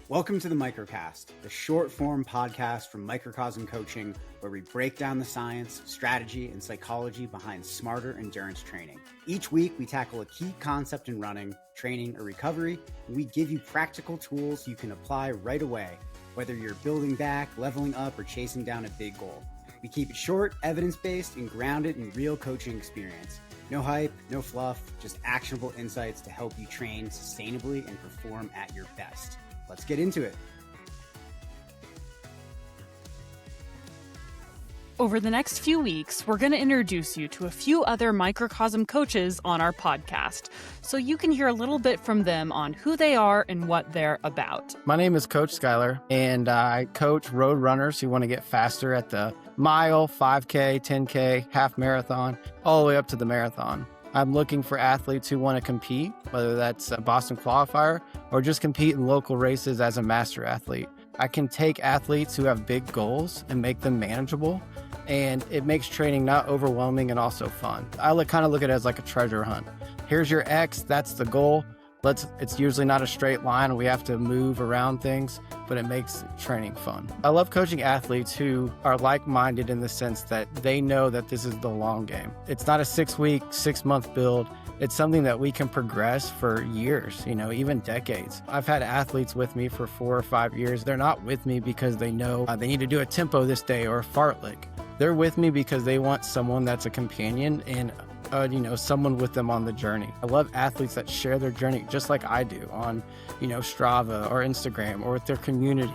Welcome to the Microcast, the short-form podcast from Microcosm Coaching, where we break down the science, strategy, and psychology behind smarter endurance training. Each week, we tackle a key concept in running, training, or recovery, and we give you practical tools you can apply right away, whether you're building back, leveling up, or chasing down a big goal. We keep it short, evidence-based, and grounded in real coaching experience. No hype, no fluff, just actionable insights to help you train sustainably and perform at your best. Let's get into it. Over the next few weeks, we're going to introduce you to a few other Microcosm coaches on our podcast, so you can hear a little bit from them on who they are and what they're about. My name is Coach Schuyler, and I coach road runners who want to get faster at the mile, 5K, 10K, half marathon, all the way up to the marathon. I'm looking for athletes who want to compete, whether that's a Boston qualifier or just compete in local races as a master athlete. I can take athletes who have big goals and make them manageable, and it makes training not overwhelming and also fun. I kind of look at it as like a treasure hunt. Here's your X, that's the goal. It's usually not a straight line. We have to move around things, but it makes training fun. I love coaching athletes who are like-minded in the sense that they know that this is the long game. It's not a 6-week, 6-month build. It's something that we can progress for years, even decades. I've had athletes with me for 4 or 5 years. They're not with me because they know they need to do a tempo this day or a fartlek. They're with me because they want someone that's a companion and someone with them on the journey. I love athletes that share their journey just like I do on, Strava or Instagram or with their community.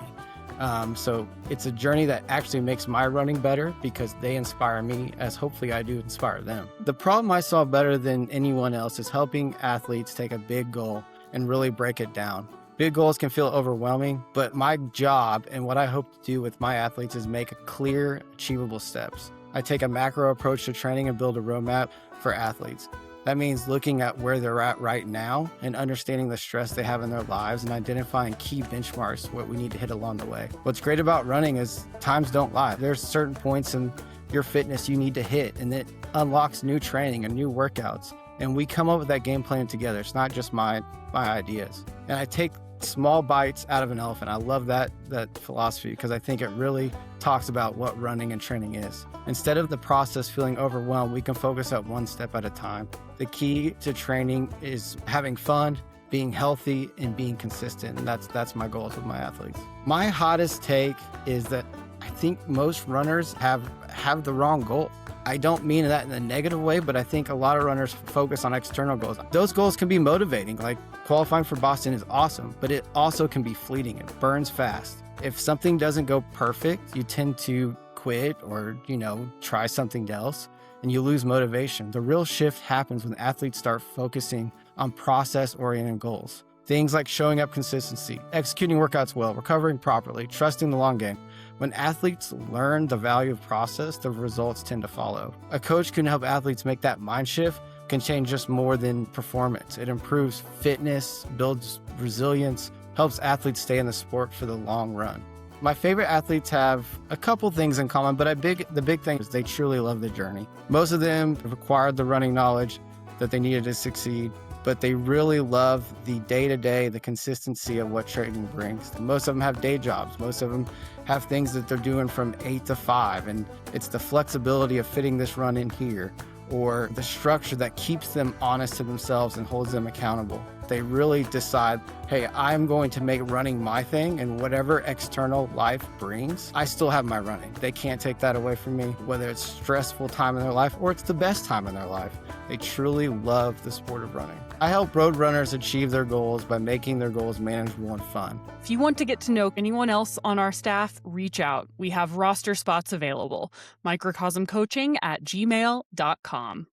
So it's a journey that actually makes my running better because they inspire me as hopefully I do inspire them. The problem I solve better than anyone else is helping athletes take a big goal and really break it down. Big goals can feel overwhelming, but my job and what I hope to do with my athletes is make clear, achievable steps. I take a macro approach to training and build a roadmap for athletes. That means looking at where they're at right now and understanding the stress they have in their lives and identifying key benchmarks, what we need to hit along the way. What's great about running is times don't lie. There's certain points in your fitness you need to hit, and it unlocks new training and new workouts. And we come up with that game plan together. It's not just my ideas. And I take small bites out of an elephant. I love that philosophy because I think it really talks about what running and training is. Instead of the process feeling overwhelmed, we can focus on one step at a time. The key to training is having fun, being healthy, and being consistent. And that's my goals with my athletes. My hottest take is that I think most runners have the wrong goal. I don't mean that in a negative way, but I think a lot of runners focus on external goals. Those goals can be motivating, like qualifying for Boston is awesome, but it also can be fleeting. It burns fast. If something doesn't go perfect, you tend to quit or, try something else, and you lose motivation. The real shift happens when athletes start focusing on process-oriented goals. Things like showing up consistency, executing workouts well, recovering properly, trusting the long game. When athletes learn the value of process, the results tend to follow. A coach can help athletes make that mind shift, can change just more than performance. It improves fitness, builds resilience, helps athletes stay in the sport for the long run. My favorite athletes have a couple things in common, but the big thing is they truly love the journey. Most of them have acquired the running knowledge that they needed to succeed, but they really love the day-to-day, the consistency of what training brings. Most of them have day jobs. Most of them have things that they're doing from 8 to 5, and it's the flexibility of fitting this run in here, or the structure that keeps them honest to themselves and holds them accountable. They really decide, hey, I'm going to make running my thing, and whatever external life brings, I still have my running. They can't take that away from me, whether it's stressful time in their life or it's the best time in their life. They truly love the sport of running. I help road runners achieve their goals by making their goals manageable and fun. If you want to get to know anyone else on our staff, reach out. We have roster spots available. microcosmcoaching@gmail.com.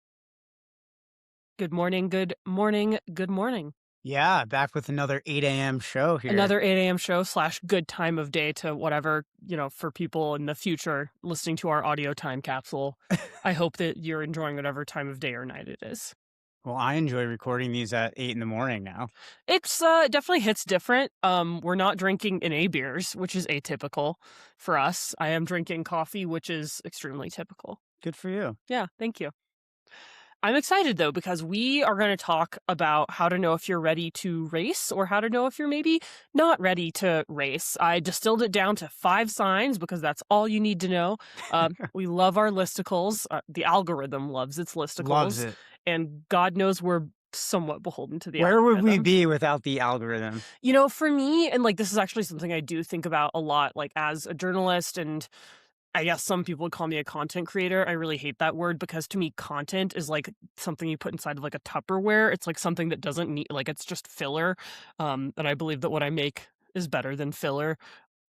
Good morning, good morning, good morning. Yeah, back with another 8 a.m. show here. Another 8 a.m. show / good time of day to whatever, for people in the future listening to our audio time capsule. I hope that you're enjoying whatever time of day or night it is. Well, I enjoy recording these at 8 in the morning now. It's definitely hits different. We're not drinking NA beers, which is atypical for us. I am drinking coffee, which is extremely typical. Good for you. Yeah, thank you. I'm excited though, because we are going to talk about how to know if you're ready to race or how to know if you're maybe not ready to race. I distilled it down to 5 signs because that's all you need to know. We love our listicles. The algorithm loves its listicles. Loves it. And God knows we're somewhat beholden to the Where would we algorithm. be without the algorithm? You know, for me, and like this is actually something I do think about a lot, like as a journalist, and I guess some people would call me a content creator. I really hate that word because to me, content is like something you put inside of like a Tupperware. It's like something that doesn't need, like it's just filler. And I believe that what I make is better than filler.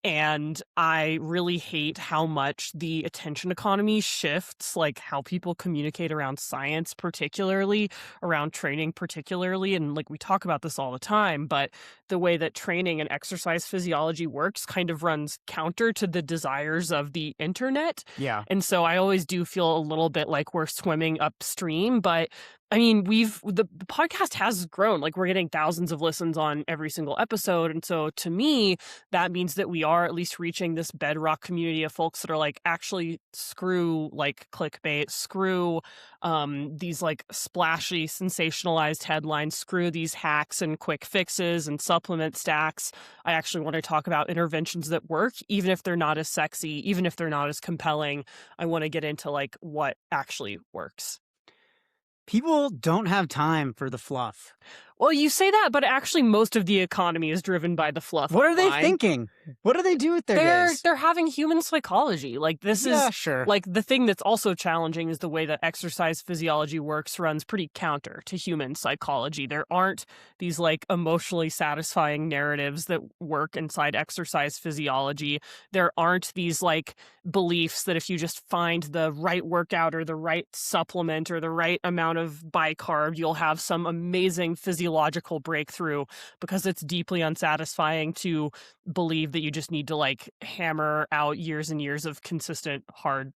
And I really hate how much the attention economy shifts, like how people communicate around science, particularly around training, particularly. And like we talk about this all the time, but the way that training and exercise physiology works kind of runs counter to the desires of the internet. Yeah. And so I always do feel a little bit like we're swimming upstream, but I mean, the podcast has grown. Like we're getting thousands of listens on every single episode. And so to me, that means that we are at least reaching this bedrock community of folks that are like, actually screw like clickbait, screw these like splashy, sensationalized headlines, screw these hacks and quick fixes and supplement stacks. I actually want to talk about interventions that work, even if they're not as sexy, even if they're not as compelling. I want to get into like what actually works. People don't have time for the fluff. Well, you say that, but actually most of the economy is driven by the fluff. What are they online. thinking? What do they do with their days? They're having human psychology. Like this is sure. like the thing that's also challenging is the way that exercise physiology works runs pretty counter to human psychology. There aren't these like emotionally satisfying narratives that work inside exercise physiology. There aren't these like beliefs that if you just find the right workout or the right supplement or the right amount of bicarb, you'll have some amazing physiological breakthrough, because it's deeply unsatisfying to believe that you just need to like hammer out years and years of consistent hard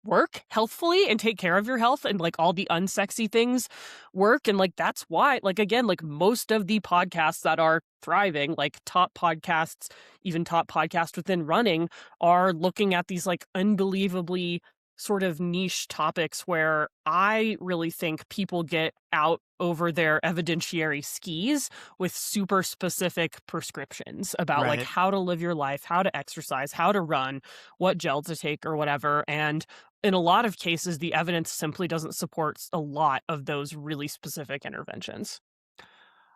work healthfully and take care of your health, and like all the unsexy things work. And like that's why, like again, like most of the podcasts that are thriving, like top podcasts, even top podcasts within running, are looking at these like unbelievably sort of niche topics where I really think people get out over their evidentiary skis with super specific prescriptions about like how to live your life, how to exercise, how to run, what gel to take or whatever. And in a lot of cases, the evidence simply doesn't support a lot of those really specific interventions.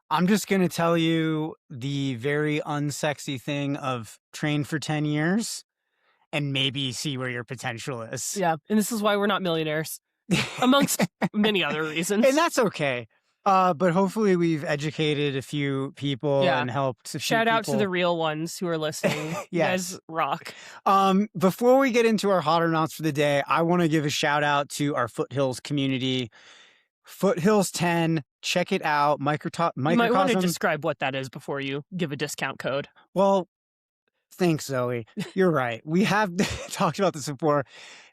I'm just going to tell you the very unsexy thing of train for 10 years and maybe see where your potential is. Yeah. And this is why we're not millionaires, amongst many other reasons. And that's okay. But hopefully we've educated a few people and helped. Shout out to the real ones who are listening. You guys rock. Before we get into our hot or nots for the day, I want to give a shout out to our Foothills community. Foothills 10, check it out. Microcosm. You might want to describe what that is before you give a discount code. Well, thanks, Zoe. You're right. We have talked about this before.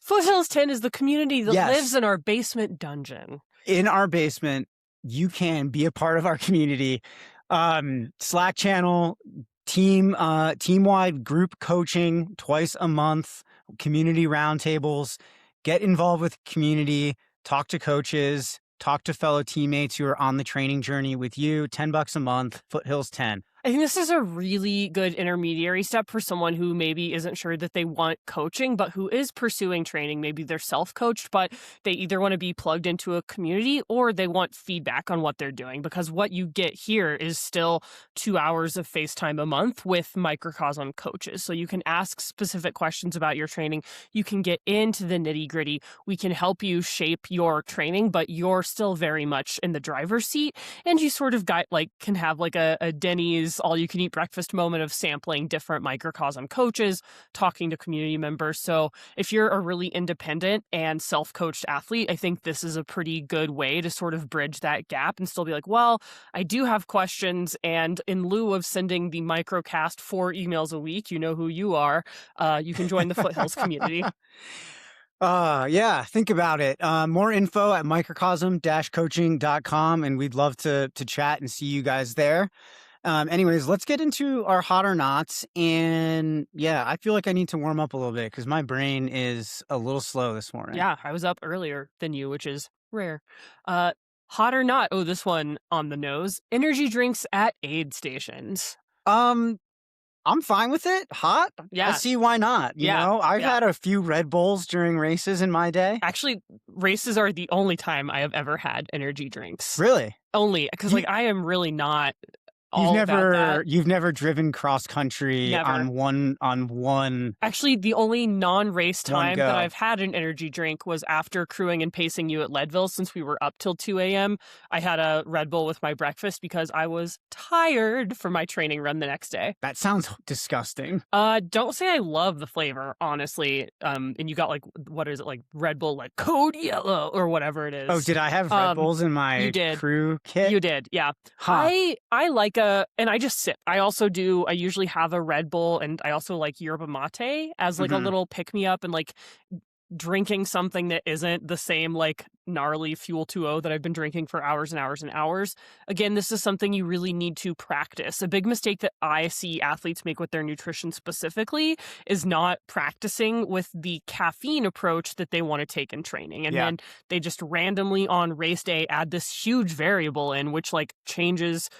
Foothills 10 is the community that lives in our basement dungeon. In our basement, you can be a part of our community. Slack channel, team-wide group coaching twice a month, community roundtables. Get involved with community, talk to coaches, talk to fellow teammates who are on the training journey with you. $10 a month, Foothills 10. I think this is a really good intermediary step for someone who maybe isn't sure that they want coaching, but who is pursuing training. Maybe they're self-coached, but they either want to be plugged into a community or they want feedback on what they're doing, because what you get here is still 2 hours of FaceTime a month with Microcosm coaches. So you can ask specific questions about your training. You can get into the nitty-gritty. We can help you shape your training, but you're still very much in the driver's seat, and you sort of can have like a Denny's all-you-can-eat breakfast moment of sampling different Microcosm coaches, talking to community members. So if you're a really independent and self-coached athlete, I think this is a pretty good way to sort of bridge that gap and still be like, well, I do have questions, and in lieu of sending the Microcast 4 emails a week, you know who you are, you can join the Foothills community. Think about it. More info at microcosm-coaching.com, and we'd love to chat and see you guys there. Anyways, let's get into our hot or nots. And I feel like I need to warm up a little bit because my brain is a little slow this morning. Yeah, I was up earlier than you, which is Rare. Hot or not? Oh, this one on the nose. Energy drinks at aid stations. I'm fine with it. Hot? Yeah. I see why not. You Yeah, know, I've yeah. had a few Red Bulls during races in my day. Actually, races are the only time I have ever had energy drinks. Really? Only because like I am really not You've never driven cross country Never. on one. Actually, the only non-race One time go. that I've had an energy drink was after crewing and pacing you at Leadville. Since we were up till 2 a.m., I had a Red Bull with my breakfast because I was tired for my training run the next day. That sounds disgusting. Don't say I love the flavor, honestly. And you got like, what is it, like Red Bull, like Code Yellow or whatever it is. Oh, did I have Red Bulls in my crew kit? You did, yeah. Huh. I like and I just sip. I usually have a Red Bull, and I also like yerba mate as like a little pick-me-up, and like drinking something that isn't the same like gnarly Fuel 2.0 that I've been drinking for hours and hours and hours. Again, this is something you really need to practice. A big mistake that I see athletes make with their nutrition specifically is not practicing with the caffeine approach that they want to take in training. And then they just randomly on race day add this huge variable in, which like changes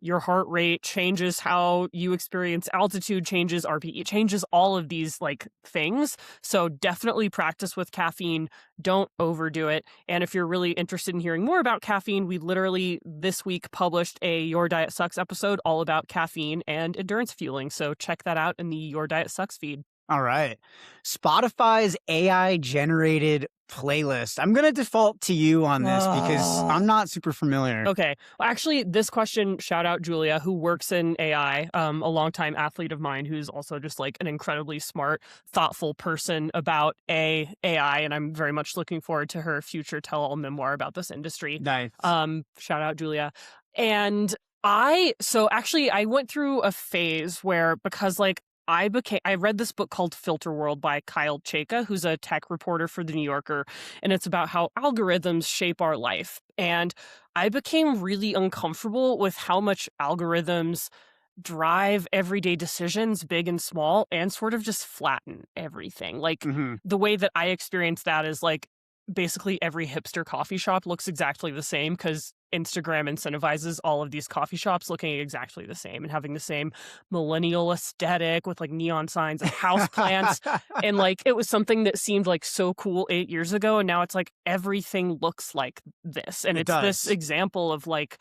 your heart rate, changes how you experience altitude, changes RPE, changes all of these like things. So definitely practice with caffeine. Don't overdo it. And if you're really interested in hearing more about caffeine, we literally this week published a Your Diet Sucks episode all about caffeine and endurance fueling. So check that out in the Your Diet Sucks feed. All right. Spotify's AI generated playlist. I'm going to default to you on this because I'm not super familiar. Okay. Well, actually, this question, shout out Julia, who works in AI, a longtime athlete of mine who's also just like an incredibly smart, thoughtful person about AI. And I'm very much looking forward to her future tell-all memoir about this industry. Nice. Shout out Julia. And I went through a phase where, because like I read this book called Filter World by Kyle Chayka, who's a tech reporter for The New Yorker, and it's about how algorithms shape our life. And I became really uncomfortable with how much algorithms drive everyday decisions, big and small, and sort of just flatten everything. Like the way that I experience that is like basically every hipster coffee shop looks exactly the same because Instagram incentivizes all of these coffee shops looking exactly the same and having the same millennial aesthetic with like neon signs and house plants. And like it was something that seemed like so cool 8 years ago, and now it's like everything looks like this. And it's this example of like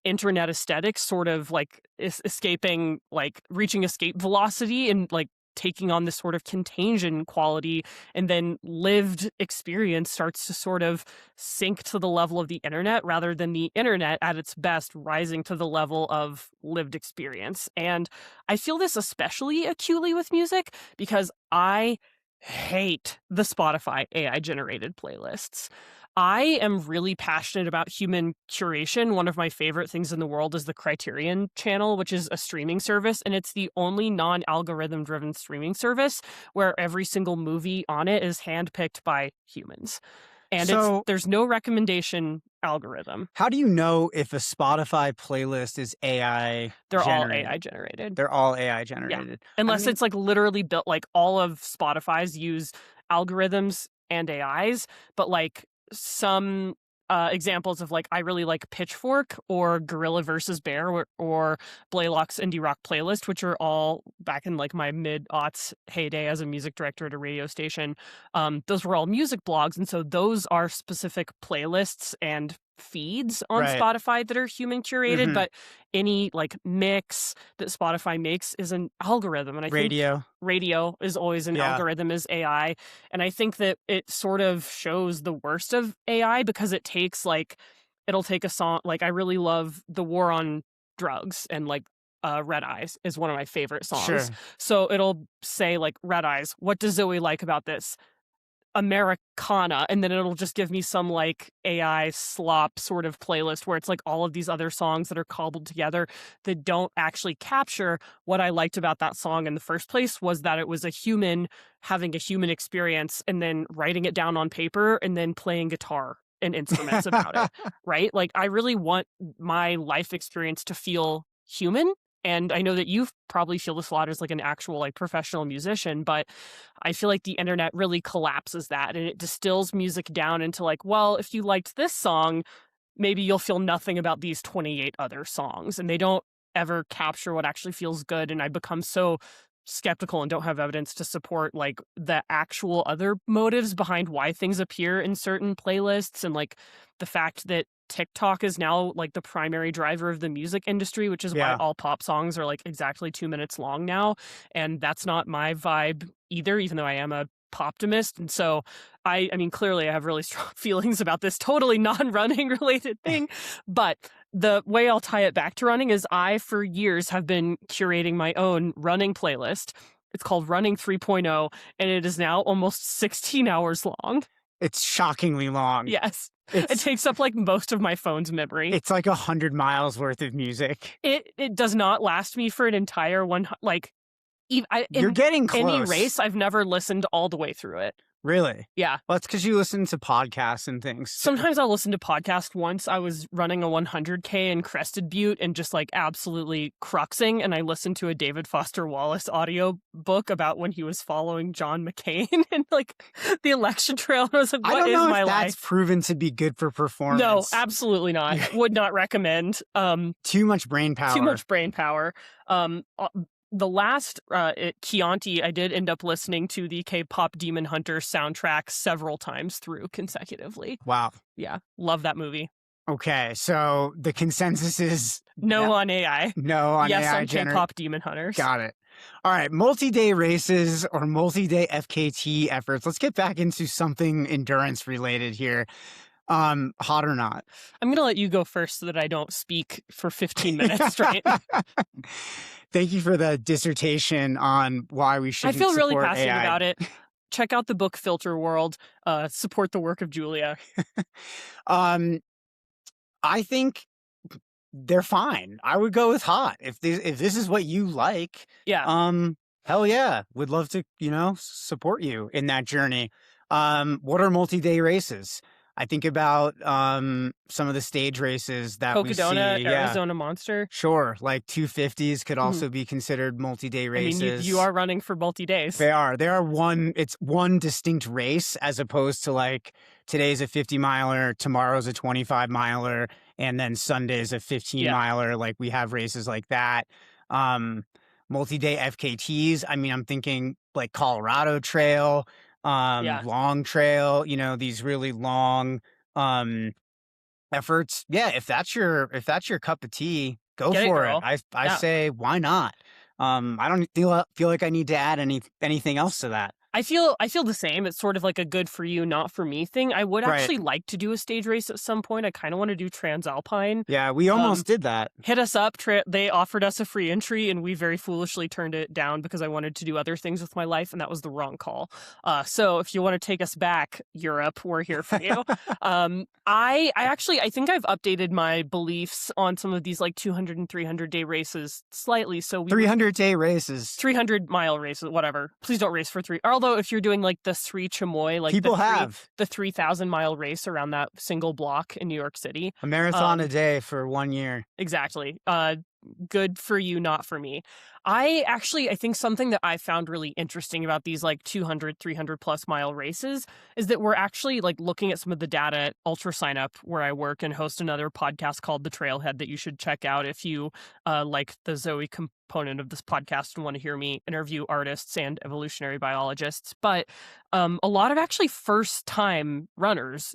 internet aesthetics sort of like escaping, like reaching escape velocity and like taking on this sort of contagion quality, and then lived experience starts to sort of sink to the level of the internet rather than the internet at its best rising to the level of lived experience. And I feel this especially acutely with music because I hate the Spotify AI generated playlists. I am really passionate about human curation. One of my favorite things in the world is the Criterion channel, which is a streaming service, and it's the only non-algorithm driven streaming service where every single movie on it is handpicked by humans. And there's no recommendation algorithm. How do you know if a Spotify playlist is AI They're generated? all AI generated. They're all AI generated. Yeah. Unless it's like literally built, like all of Spotify's use algorithms and AIs, but like some examples of like I really like Pitchfork or Gorilla versus Bear or Blaylock's Indie Rock Playlist, which are all back in like my mid-aughts heyday as a music director at a radio station. Those were all music blogs, and so those are specific playlists and feeds on Spotify that are human curated, but any like mix that Spotify makes is an algorithm. And I think radio is always an algorithm as AI. And I think that it sort of shows the worst of AI because it'll take a song. Like I really love The War on Drugs, and like Red Eyes is one of my favorite songs. Sure. So it'll say like Red Eyes, what does Zoe like about this? Americana, and then it'll just give me some like AI slop sort of playlist where it's like all of these other songs that are cobbled together that don't actually capture what I liked about that song in the first place, was that it was a human having a human experience and then writing it down on paper and then playing guitar and instruments about it, right? Like I really want my life experience to feel human and I know that you probably feel this a lot as like an actual like professional musician, but I feel like the internet really collapses that, and it distills music down into like, well, if you liked this song, maybe you'll feel nothing about these 28 other songs, and they don't ever capture what actually feels good. And I become so skeptical and don't have evidence to support like the actual other motives behind why things appear in certain playlists, and like the fact that TikTok is now like the primary driver of the music industry, which is why all pop songs are like exactly 2 minutes long now. And that's not my vibe either, even though I am a poptimist. And so I mean, clearly I have really strong feelings about this totally non-running related thing. But the way I'll tie it back to running is I, for years, have been curating my own running playlist. It's called Running 3.0, and it is now almost 16 hours long. It's shockingly long. Yes. It takes up like most of my phone's memory. It's like 100 miles worth of music. It does not last me for an entire one. Like, you're getting close. Any race, I've never listened all the way through it. Really? Yeah. Well, it's because you listen to podcasts and things. Sometimes I'll listen to podcasts. Once I was running a 100K in Crested Butte and just like absolutely cruxing, and I listened to a David Foster Wallace audio book about when he was following John McCain and like the election trail. And I was like, what is my life? I don't know if that's proven to be good for performance. No, absolutely not. Would not recommend. Too much brain power. Too much brain power. The last Chianti, I did end up listening to the K-pop Demon Hunter soundtrack several times through consecutively. Wow. Yeah. Love that movie. Okay. So the consensus is... No on AI. No on AI. Yes on K-pop Demon Hunters. Got it. All right. Multi-day races or multi-day FKT efforts. Let's get back into something endurance related here. Hot or not? I'm going to let you go first so that I don't speak for 15 minutes straight. Thank you for the dissertation on why we should. I feel really passionate AI. about it. Check out the book Filter World. Support the work of Julia. I think they're fine. I would go with hot if this is what you like. Yeah. Hell yeah, would love to support you in that journey. What are multi-day races? I think about some of the stage races that we see. Cocodona, Arizona Monster. Sure, like 250s could also be considered multi-day races. I mean, you are running for multi-days. They are. It's one distinct race as opposed to like today's a 50-miler, tomorrow's a 25-miler, and then Sunday's a 15-miler. Like we have races like that. Multi-day FKTs. I mean, I'm thinking like Colorado Trail. Long trail, these really long efforts. Yeah, if that's your cup of tea, go for it. I say why not? I don't feel like I need to add anything else to that. I feel the same. It's sort of like a good for you, not for me thing. I would actually like to do a stage race at some point. I kind of want to do Transalpine. Yeah, we almost did that. Hit us up. They offered us a free entry, and we very foolishly turned it down because I wanted to do other things with my life, and that was the wrong call. So if you want to take us back, Europe, we're here for you. I think I've updated my beliefs on some of these like 200 and 300 day races slightly. So 300-day races, 300-mile races, whatever. Please don't race for three. Although if you're doing like the Sri Chamoy, like people the 3,000-mile race around that single block in New York City, a marathon a day for 1 year. Exactly. Good for you, not for me. I think something that I found really interesting about these like 200, 300 plus mile races is that we're actually like looking at some of the data at Ultra Sign Up, where I work and host another podcast called The Trailhead that you should check out if you like the Zoe component of this podcast and want to hear me interview artists and evolutionary biologists. But a lot of actually first time runners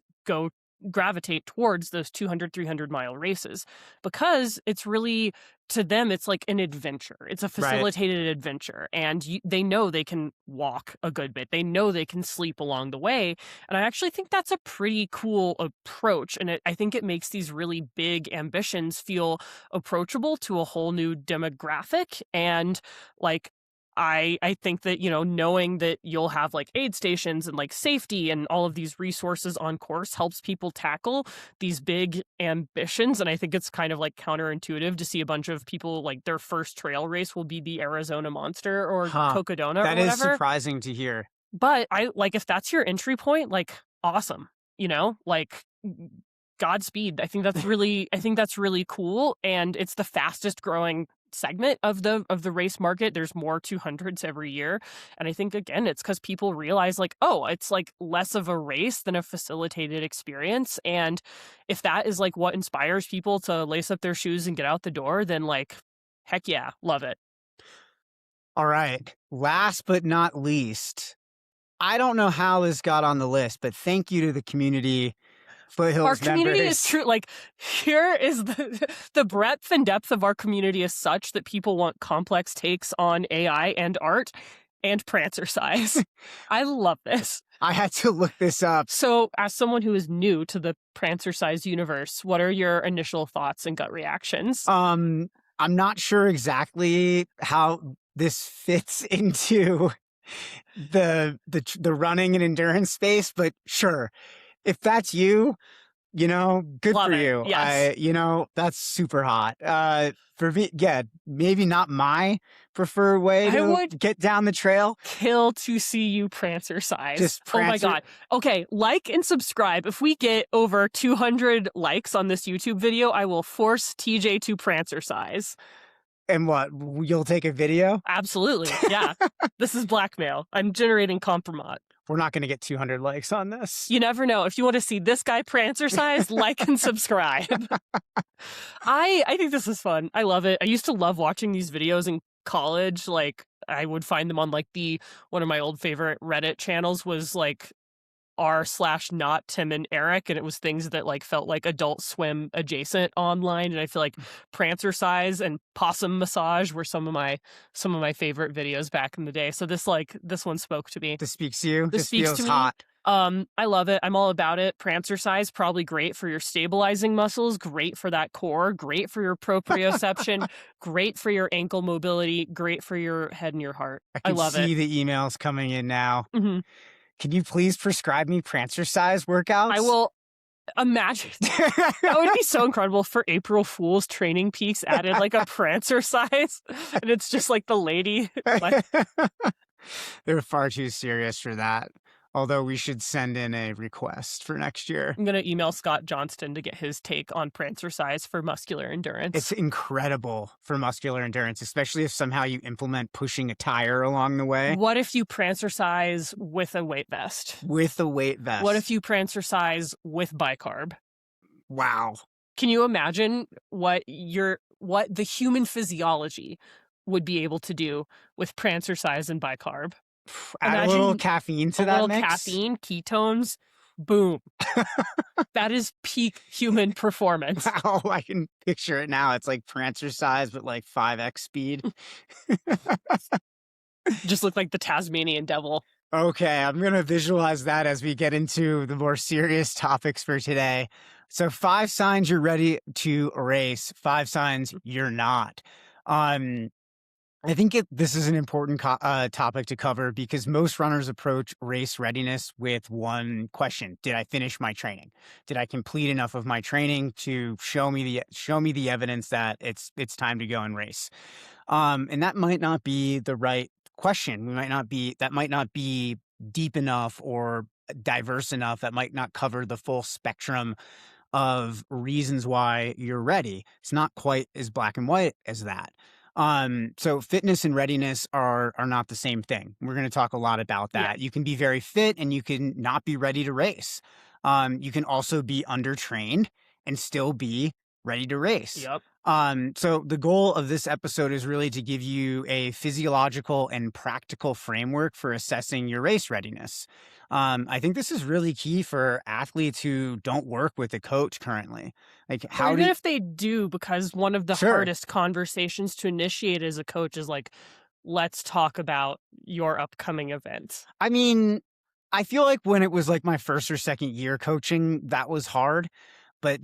gravitate towards those 200, 300-mile races because it's really, to them, it's like an adventure. It's a facilitated adventure. And they know they can walk a good bit. They know they can sleep along the way. And I actually think that's a pretty cool approach. And I think it makes these really big ambitions feel approachable to a whole new demographic. And like, I think that, knowing that you'll have like aid stations and like safety and all of these resources on course helps people tackle these big ambitions. And I think it's kind of like counterintuitive to see a bunch of people like their first trail race will be the Arizona Monster or Cocodona or whatever. That is surprising to hear. But if that's your entry point, like awesome, like Godspeed. I think that's really cool. And it's the fastest growing segment of the race market. There's more 200s every year. And I think, again, it's because people realize like, oh, it's like less of a race than a facilitated experience. And if that is like what inspires people to lace up their shoes and get out the door, then like, heck yeah, love it. All right. Last but not least, I don't know how this got on the list, but thank you to the community. Foothills Our community members. is true. Like, here is the breadth and depth of our community is such that people want complex takes on AI and art and Prancercise. I love this. I had to look this up. So, as someone who is new to the Prancercise universe, what are your initial thoughts and gut reactions? I'm not sure exactly how this fits into the running and endurance space, but sure. If that's you, good Love for it. you. Yes. That's super hot. For me, yeah, maybe not my preferred way I to would get down the trail. Kill to see you Prancercise. Just Oh my God. Okay, like and subscribe. If we get over 200 likes on this YouTube video, I will force TJ to Prancercise. And what? You'll take a video? Absolutely. Yeah. This is blackmail. I'm generating compromise. We're not going to get 200 likes on this. You never know. If you want to see this guy Prancercise, like and subscribe. I think this is fun. I love it. I used to love watching these videos in college. Like, I would find them on like one of my old favorite Reddit channels was like r/not Tim and Eric, and it was things that like felt like Adult Swim adjacent online. And I feel like Prancercise and Possum Massage were some of my favorite videos back in the day. So this one spoke to me. This speaks to you. This speaks feels to me. hot. I love it. I'm all about it. Prancercise, probably great for your stabilizing muscles, great for that core, great for your proprioception, great for your ankle mobility, great for your head and your heart. I love it. see the emails coming in now. Mm-hmm. Can you please prescribe me Prancercise workouts? I will. Imagine. That would be so incredible for April Fool's training peaks added like a Prancercise. And it's just like the lady. Like... They're far too serious for that. Although we should send in a request for next year. I'm going to email Scott Johnston to get his take on Prancercise for muscular endurance. It's incredible for muscular endurance, especially if somehow you implement pushing a tire along the way. What if you Prancercise with a weight vest? With a weight vest. What if you Prancercise with bicarb? Wow. Can you imagine what the human physiology would be able to do with Prancercise and bicarb? Add a little caffeine to that mix. Caffeine, ketones, boom. That is peak human performance. Wow, I can picture it now. It's like Prancercise, but like 5x speed. Just look like the Tasmanian devil. Okay, I'm going to visualize that as we get into the more serious topics for today. So 5 signs you're ready to race, 5 signs you're not. I think this is an important topic to cover because most runners approach race readiness with one question: did I finish my training? Did I complete enough of my training to show me the evidence that it's time to go and race? And that might not be the right question. That might not be deep enough or diverse enough. That might not cover the full spectrum of reasons why you're ready. It's not quite as black and white as that. So fitness and readiness are not the same thing. We're going to talk a lot about that. Yeah. You can be very fit and you can not be ready to race. You can also be undertrained and still be ready to race. Yep. So the goal of this episode is really to give you a physiological and practical framework for assessing your race readiness. I think this is really key for athletes who don't work with a coach currently. Like, even if they do, because one of the hardest conversations to initiate as a coach is like, let's talk about your upcoming event. I mean, I feel like when it was like my first or second year coaching, that was hard. But,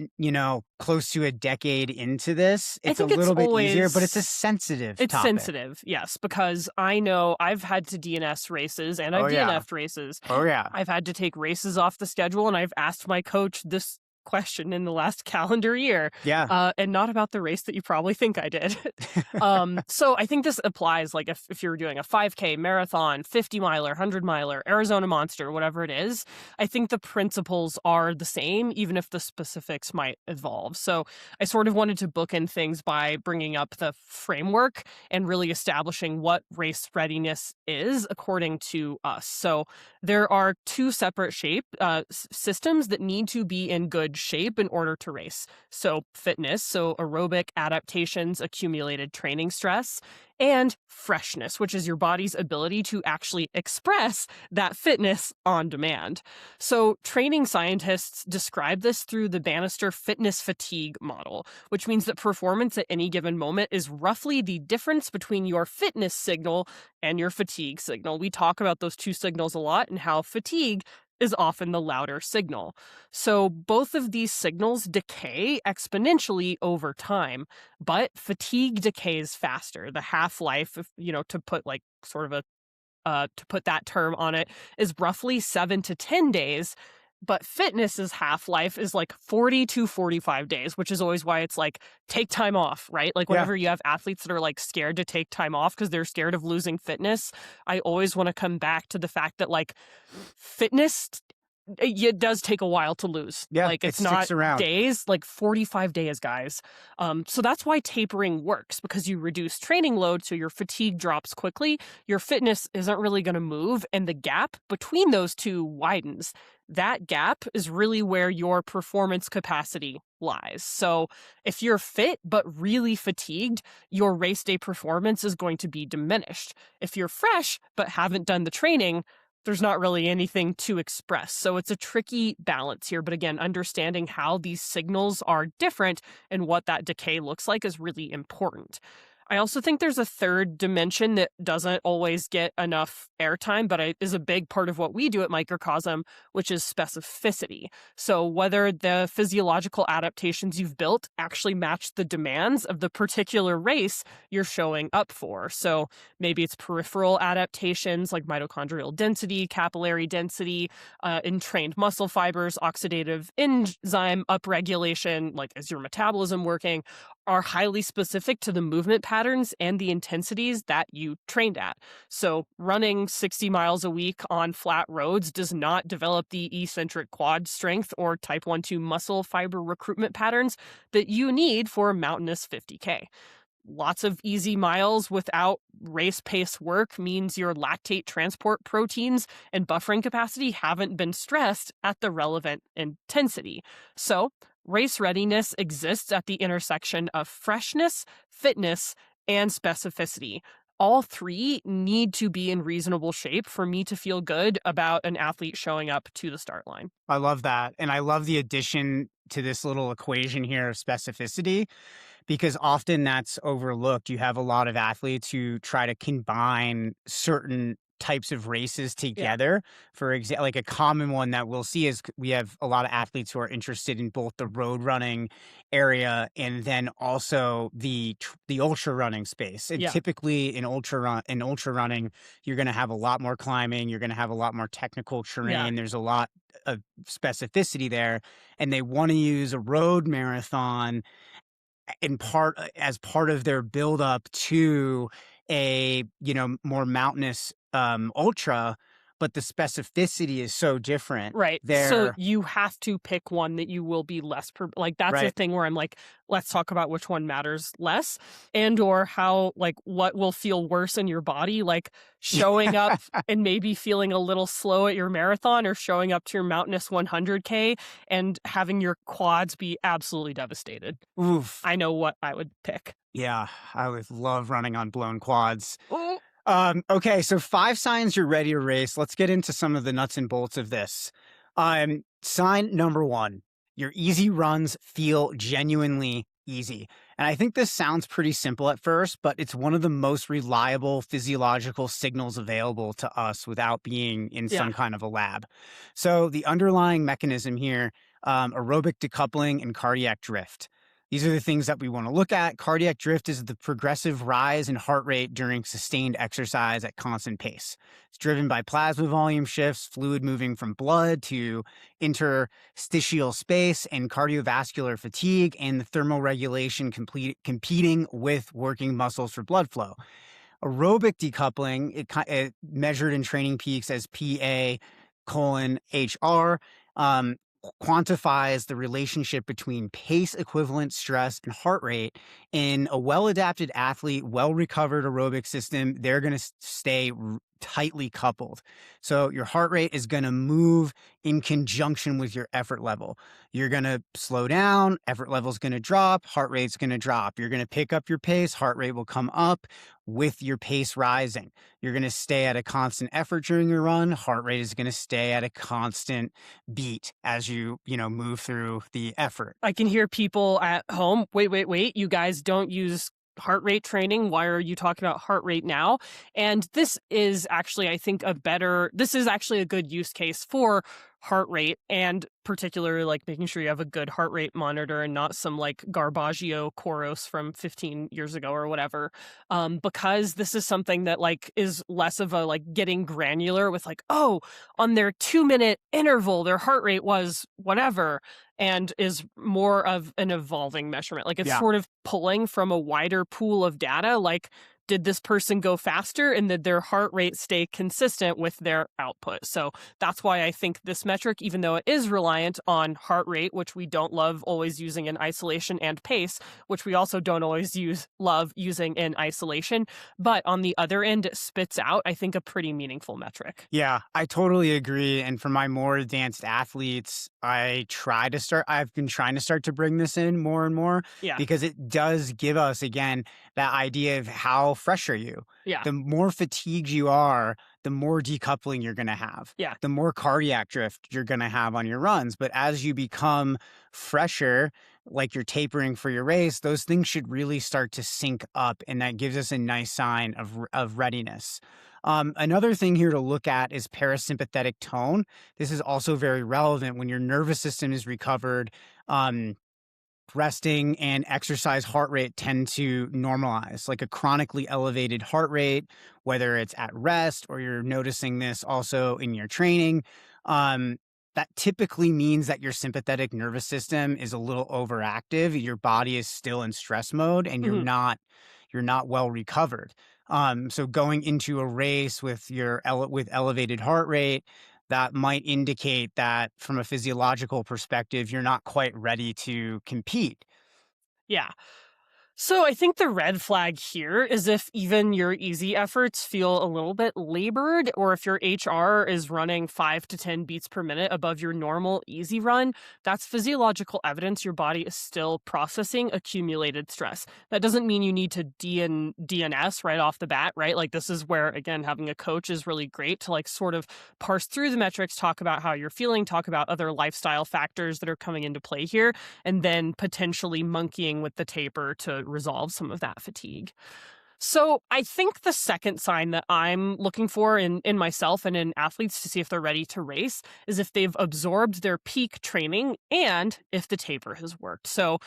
close to a decade into this, it's a little bit easier, but it's a sensitive topic. It's sensitive, yes, because I know I've had to DNS races and I've DNF'd races. Oh, yeah. I've had to take races off the schedule, and I've asked my coach this question in the last calendar year, Yeah. and not about the race that you probably think I did. So I think this applies like if you're doing a 5K marathon, 50 miler, 100 miler, Arizona Monster, whatever it is, I think the principles are the same, even if the specifics might evolve. So I sort of wanted to bookend things by bringing up the framework and really establishing what race readiness is according to us. So there are two separate systems that need to be in good shape in order to race. So fitness, so aerobic adaptations, accumulated training stress, and freshness, which is your body's ability to actually express that fitness on demand. So training scientists describe this through the Bannister fitness fatigue model, which means that performance at any given moment is roughly the difference between your fitness signal and your fatigue signal. We talk about those two signals a lot and how fatigue is often the louder signal. So both of these signals decay exponentially over time, but fatigue decays faster. The half-life, to put like sort of to put that term on it, is roughly 7 to 10 days. But fitness's half-life is like 40 to 45 days, which is always why it's like, take time off, right? Like whenever you have athletes that are like scared to take time off because they're scared of losing fitness, I always want to come back to the fact that like fitness, it does take a while to lose. Yeah, like it's it not sticks around. days, like 45 days, guys. So that's why tapering works, because you reduce training load, so your fatigue drops quickly. Your fitness isn't really going to move, and the gap between those two widens. That gap is really where your performance capacity lies. So if you're fit but really fatigued, your race day performance is going to be diminished. If you're fresh but haven't done the training, there's not really anything to express. So it's a tricky balance here. But again, understanding how these signals are different and what that decay looks like is really important. I also think there's a third dimension that doesn't always get enough airtime, but is a big part of what we do at Microcosm, which is specificity. So whether the physiological adaptations you've built actually match the demands of the particular race you're showing up for. So maybe it's peripheral adaptations like mitochondrial density, capillary density, entrained muscle fibers, oxidative enzyme upregulation, like is your metabolism working, are highly specific to the movement patterns and the intensities that you trained at. So running 60 miles a week on flat roads does not develop the eccentric quad strength or type 1-2 muscle fiber recruitment patterns that you need for mountainous 50K. Lots of easy miles without race pace work means your lactate transport proteins and buffering capacity haven't been stressed at the relevant intensity. So race readiness exists at the intersection of freshness, fitness, and specificity. All three need to be in reasonable shape for me to feel good about an athlete showing up to the start line. I love that. And I love the addition to this little equation here of specificity, because often that's overlooked. You have a lot of athletes who try to combine certain types of races together. For example, like a common one that we'll see is we have a lot of athletes who are interested in both the road running area and then also the ultra running space. And typically in ultra running, you're going to have a lot more climbing, you're going to have a lot more technical terrain. There's a lot of specificity there, and they want to use a road marathon as part of their buildup to a more mountainous ultra, but the specificity is so different. Right. There. So you have to pick one that you will be less like that's the thing where I'm like, let's talk about which one matters less, and or how, like, what will feel worse in your body, like showing up and maybe feeling a little slow at your marathon, or showing up to your mountainous 100K and having your quads be absolutely devastated. Oof. I know what I would pick. Yeah, I would love running on blown quads. Ooh. Okay, so 5 signs you're ready to race. Let's get into some of the nuts and bolts of this. Sign number 1, your easy runs feel genuinely easy. And I think this sounds pretty simple at first, but it's one of the most reliable physiological signals available to us without being in some kind of a lab. So the underlying mechanism here, aerobic decoupling and cardiac drift. These are the things that we want to look at. Cardiac drift is the progressive rise in heart rate during sustained exercise at constant pace. It's driven by plasma volume shifts, fluid moving from blood to interstitial space, and cardiovascular fatigue, and the thermal regulation competing with working muscles for blood flow. Aerobic decoupling, it measured in training peaks as PA:HR, quantifies the relationship between pace equivalent stress and heart rate. In a well-adapted athlete, well-recovered aerobic system, they're going to stay tightly coupled. So your heart rate is going to move in conjunction with your effort level. You're going to slow down, effort level is going to drop, heart rate's going to drop. You're going to pick up your pace, heart rate will come up with your pace rising. You're going to stay at a constant effort during your run, heart rate is going to stay at a constant beat as you move through the effort. I can hear people at home, wait, you guys don't use heart rate training. Why are you talking about heart rate now? And this is actually, I think, this is actually a good use case for heart rate, and particularly like making sure you have a good heart rate monitor and not some like Garbaggio Coros from 15 years ago or whatever. Because this is something that like is less of a like getting granular with like, oh, on their 2-minute interval, their heart rate was whatever, and is more of an evolving measurement. Like it's sort of pulling from a wider pool of data. Like, did this person go faster, and did their heart rate stay consistent with their output? So that's why I think this metric, even though it is reliant on heart rate, which we don't love always using in isolation, and pace, which we also don't always love using in isolation, but on the other end, it spits out, I think, a pretty meaningful metric. Yeah, I totally agree. And for my more advanced athletes, I've been trying to start to bring this in more and more, because it does give us, again, that idea of how fresh are you. The more fatigued you are, the more decoupling you're going to have. The more cardiac drift you're going to have on your runs. But as you become fresher, like you're tapering for your race, those things should really start to sync up. And that gives us a nice sign of readiness. Another thing here to look at is parasympathetic tone. This is also very relevant when your nervous system is recovered. Resting and exercise heart rate tend to normalize, like a chronically elevated heart rate, whether it's at rest or you're noticing this also in your training. That typically means that your sympathetic nervous system is a little overactive. Your body is still in stress mode, and you're not well recovered. So going into a race with with elevated heart rate, that might indicate that from a physiological perspective, you're not quite ready to compete. Yeah. So I think the red flag here is if even your easy efforts feel a little bit labored, or if your HR is running 5 to 10 beats per minute above your normal easy run, that's physiological evidence your body is still processing accumulated stress. That doesn't mean you need to DNS right off the bat, right? Like this is where, again, having a coach is really great to like sort of parse through the metrics, talk about how you're feeling, talk about other lifestyle factors that are coming into play here, and then potentially monkeying with the taper to resolve some of that fatigue. So I think the second sign that I'm looking for in myself and in athletes to see if they're ready to race is if they've absorbed their peak training and if the taper has worked. So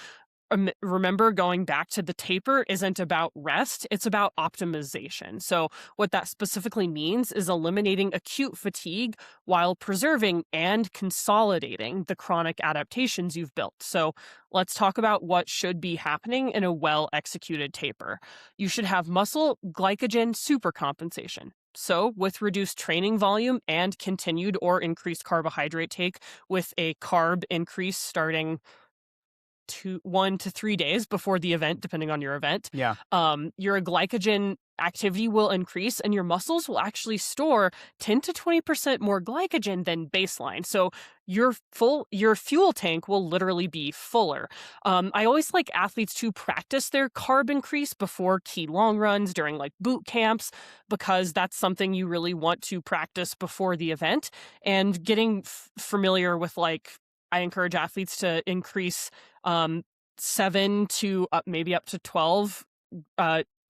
remember, going back to the taper isn't about rest, it's about optimization. So what that specifically means is eliminating acute fatigue while preserving and consolidating the chronic adaptations you've built. So let's talk about what should be happening in a well-executed taper. You should have muscle glycogen supercompensation. So with reduced training volume and continued or increased carbohydrate take with a carb increase starting 1 to 3 days before the event, depending on your event, your glycogen activity will increase and your muscles will actually store 10 to 20% more glycogen than baseline. So your fuel tank will literally be fuller. I always like athletes to practice their carb increase before key long runs during like boot camps, because that's something you really want to practice before the event. And getting familiar with I encourage athletes to increase 7 to maybe up to 12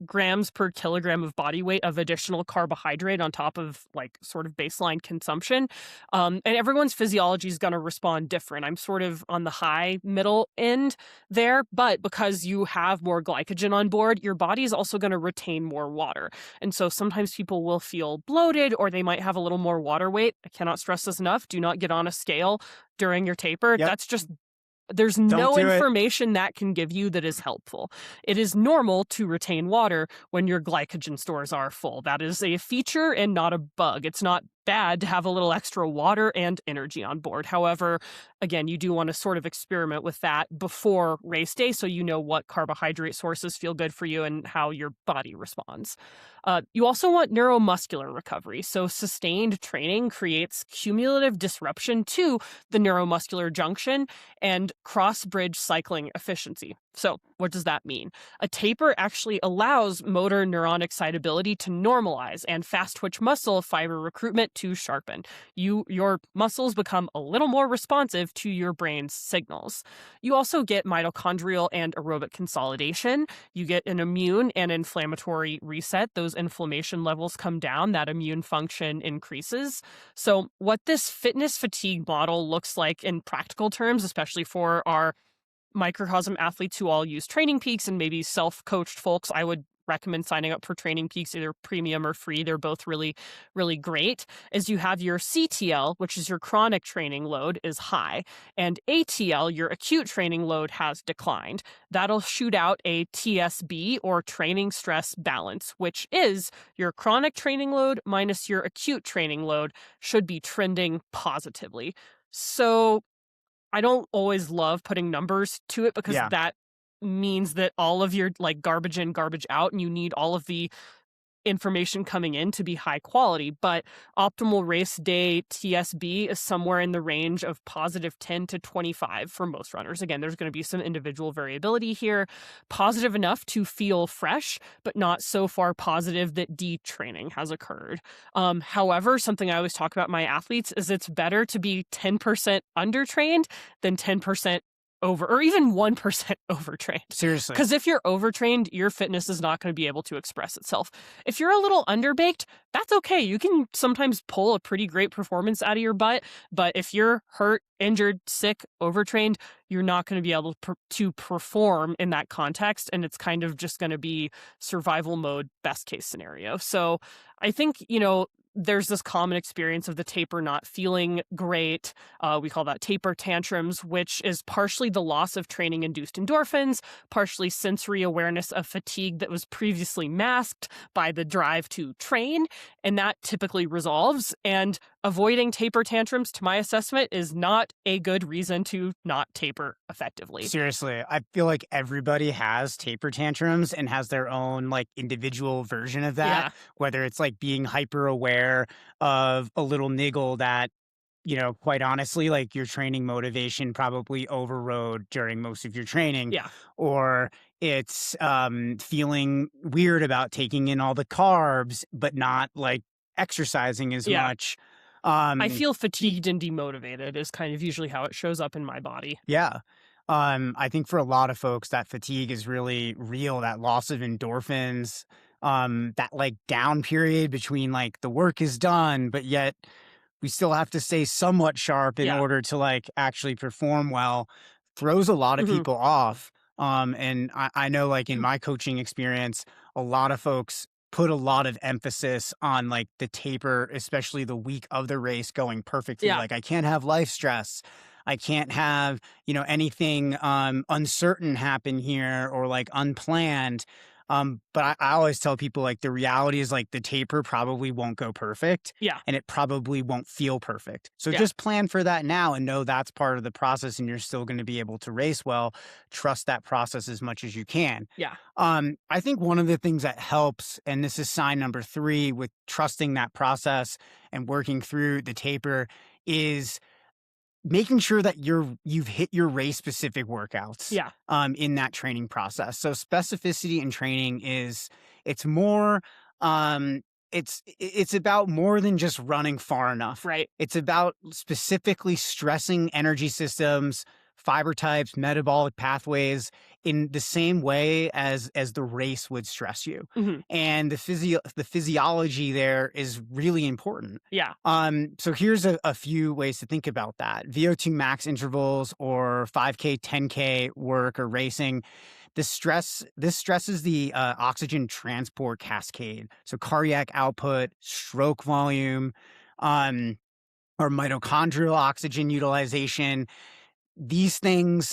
grams per kilogram of body weight of additional carbohydrate on top of like sort of baseline consumption. And everyone's physiology is going to respond different. I'm sort of on the high middle end there, but because you have more glycogen on board, your body is also going to retain more water. And so sometimes people will feel bloated or they might have a little more water weight. I cannot stress this enough. Do not get on a scale during your taper. Yep. That's just there's Don't no do it. information that can give you that is helpful. It is normal to retain water when your glycogen stores are full. That is a feature and not a bug. It's not bad to have a little extra water and energy on board. However, again, you do want to sort of experiment with that before race day so you know what carbohydrate sources feel good for you and how your body responds. You also want neuromuscular recovery. So sustained training creates cumulative disruption to the neuromuscular junction and cross-bridge cycling efficiency. So what does that mean? A taper actually allows motor neuron excitability to normalize and fast twitch muscle fiber recruitment to sharpen. Your muscles become a little more responsive to your brain's signals. You also get mitochondrial and aerobic consolidation. You get an immune and inflammatory reset. Those inflammation levels come down, that immune function increases. So what this fitness fatigue model looks like in practical terms, especially for our Microcosm athletes who all use Training Peaks and maybe self-coached folks, I would recommend signing up for Training Peaks, either premium or free. They're both really, really great. As you have your CTL, which is your chronic training load, is high, and ATL, your acute training load, has declined. That'll shoot out a TSB, or training stress balance, which is your chronic training load minus your acute training load should be trending positively. So I don't always love putting numbers to it because that means that all of your like garbage in, garbage out, and you need all of the information coming in to be high quality. But optimal race day TSB is somewhere in the range of positive 10 to 25 for most runners. Again, there's going to be some individual variability here. Positive enough to feel fresh, but not so far positive that detraining has occurred. However, something I always talk about my athletes is it's better to be 10% undertrained than 10% over, or even 1% overtrained. Seriously. Because if you're overtrained, your fitness is not going to be able to express itself. If you're a little underbaked, that's okay. You can sometimes pull a pretty great performance out of your butt. But if you're hurt, injured, sick, overtrained, you're not going to be able to perform in that context. And it's kind of just going to be survival mode, best case scenario. So I think, there's this common experience of the taper not feeling great. We call that taper tantrums, which is partially the loss of training-induced endorphins, partially sensory awareness of fatigue that was previously masked by the drive to train, and that typically resolves. And avoiding taper tantrums, to my assessment, is not a good reason to not taper effectively. Seriously, I feel like everybody has taper tantrums and has their own like individual version of that, whether it's like being hyper aware of a little niggle that, quite honestly, like your training motivation probably overrode during most of your training. Yeah. Or it's feeling weird about taking in all the carbs, but not like exercising as much. I feel fatigued and demotivated is kind of usually how it shows up in my body. Yeah. I think for a lot of folks, that fatigue is really real, that loss of endorphins, that like down period between like the work is done, but yet we still have to stay somewhat sharp in order to like actually perform well, throws a lot of people off. And I know like in my coaching experience, a lot of folks put a lot of emphasis on like the taper, especially the week of the race going perfectly. Like I can't have life stress. I can't have, anything uncertain happen here or like unplanned. But I always tell people like the reality is like the taper probably won't go perfect. Yeah. And it probably won't feel perfect. So just plan for that now and know that's part of the process and you're still going to be able to race well. Trust that process as much as you can. Yeah. I think one of the things that helps, and this is sign number 3 with trusting that process and working through the taper, is making sure that you've hit your race specific workouts in that training process. So specificity in training it's more it's about more than just running far enough. Right. It's about specifically stressing energy systems fiber types, metabolic pathways in the same way as the race would stress you. Mhm. And the physiology there is really important. Yeah. So here's a few ways to think about that. VO2 max intervals or 5K, 10K work or racing. This stresses the oxygen transport cascade. So cardiac output, stroke volume, or mitochondrial oxygen utilization. These things,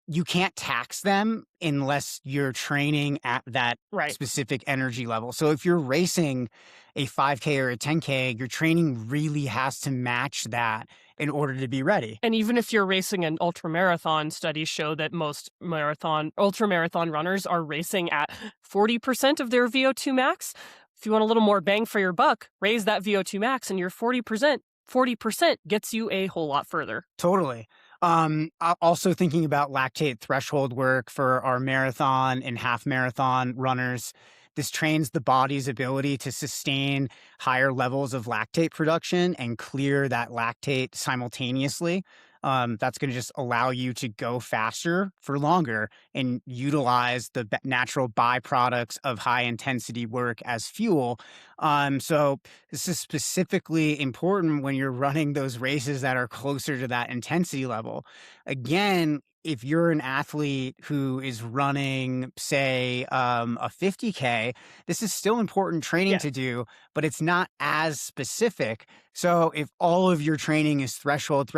you can't tax them unless you're training at that Right. specific energy level. So if you're racing a 5K or a 10K, your training really has to match that in order to be ready. And even if you're racing an ultramarathon, studies show that most ultramarathon runners are racing at 40% of their VO2 max. If you want a little more bang for your buck, raise that VO2 max and your 40%. 40% gets you a whole lot further. Totally. Also thinking about lactate threshold work for our marathon and half marathon runners. This trains the body's ability to sustain higher levels of lactate production and clear that lactate simultaneously. That's going to just allow you to go faster for longer and utilize the natural byproducts of high intensity work as fuel. So this is specifically important when you're running those races that are closer to that intensity level. Again, if you're an athlete who is running, say, a 50K, this is still important training to do, but it's not as specific. So if all of your training is threshold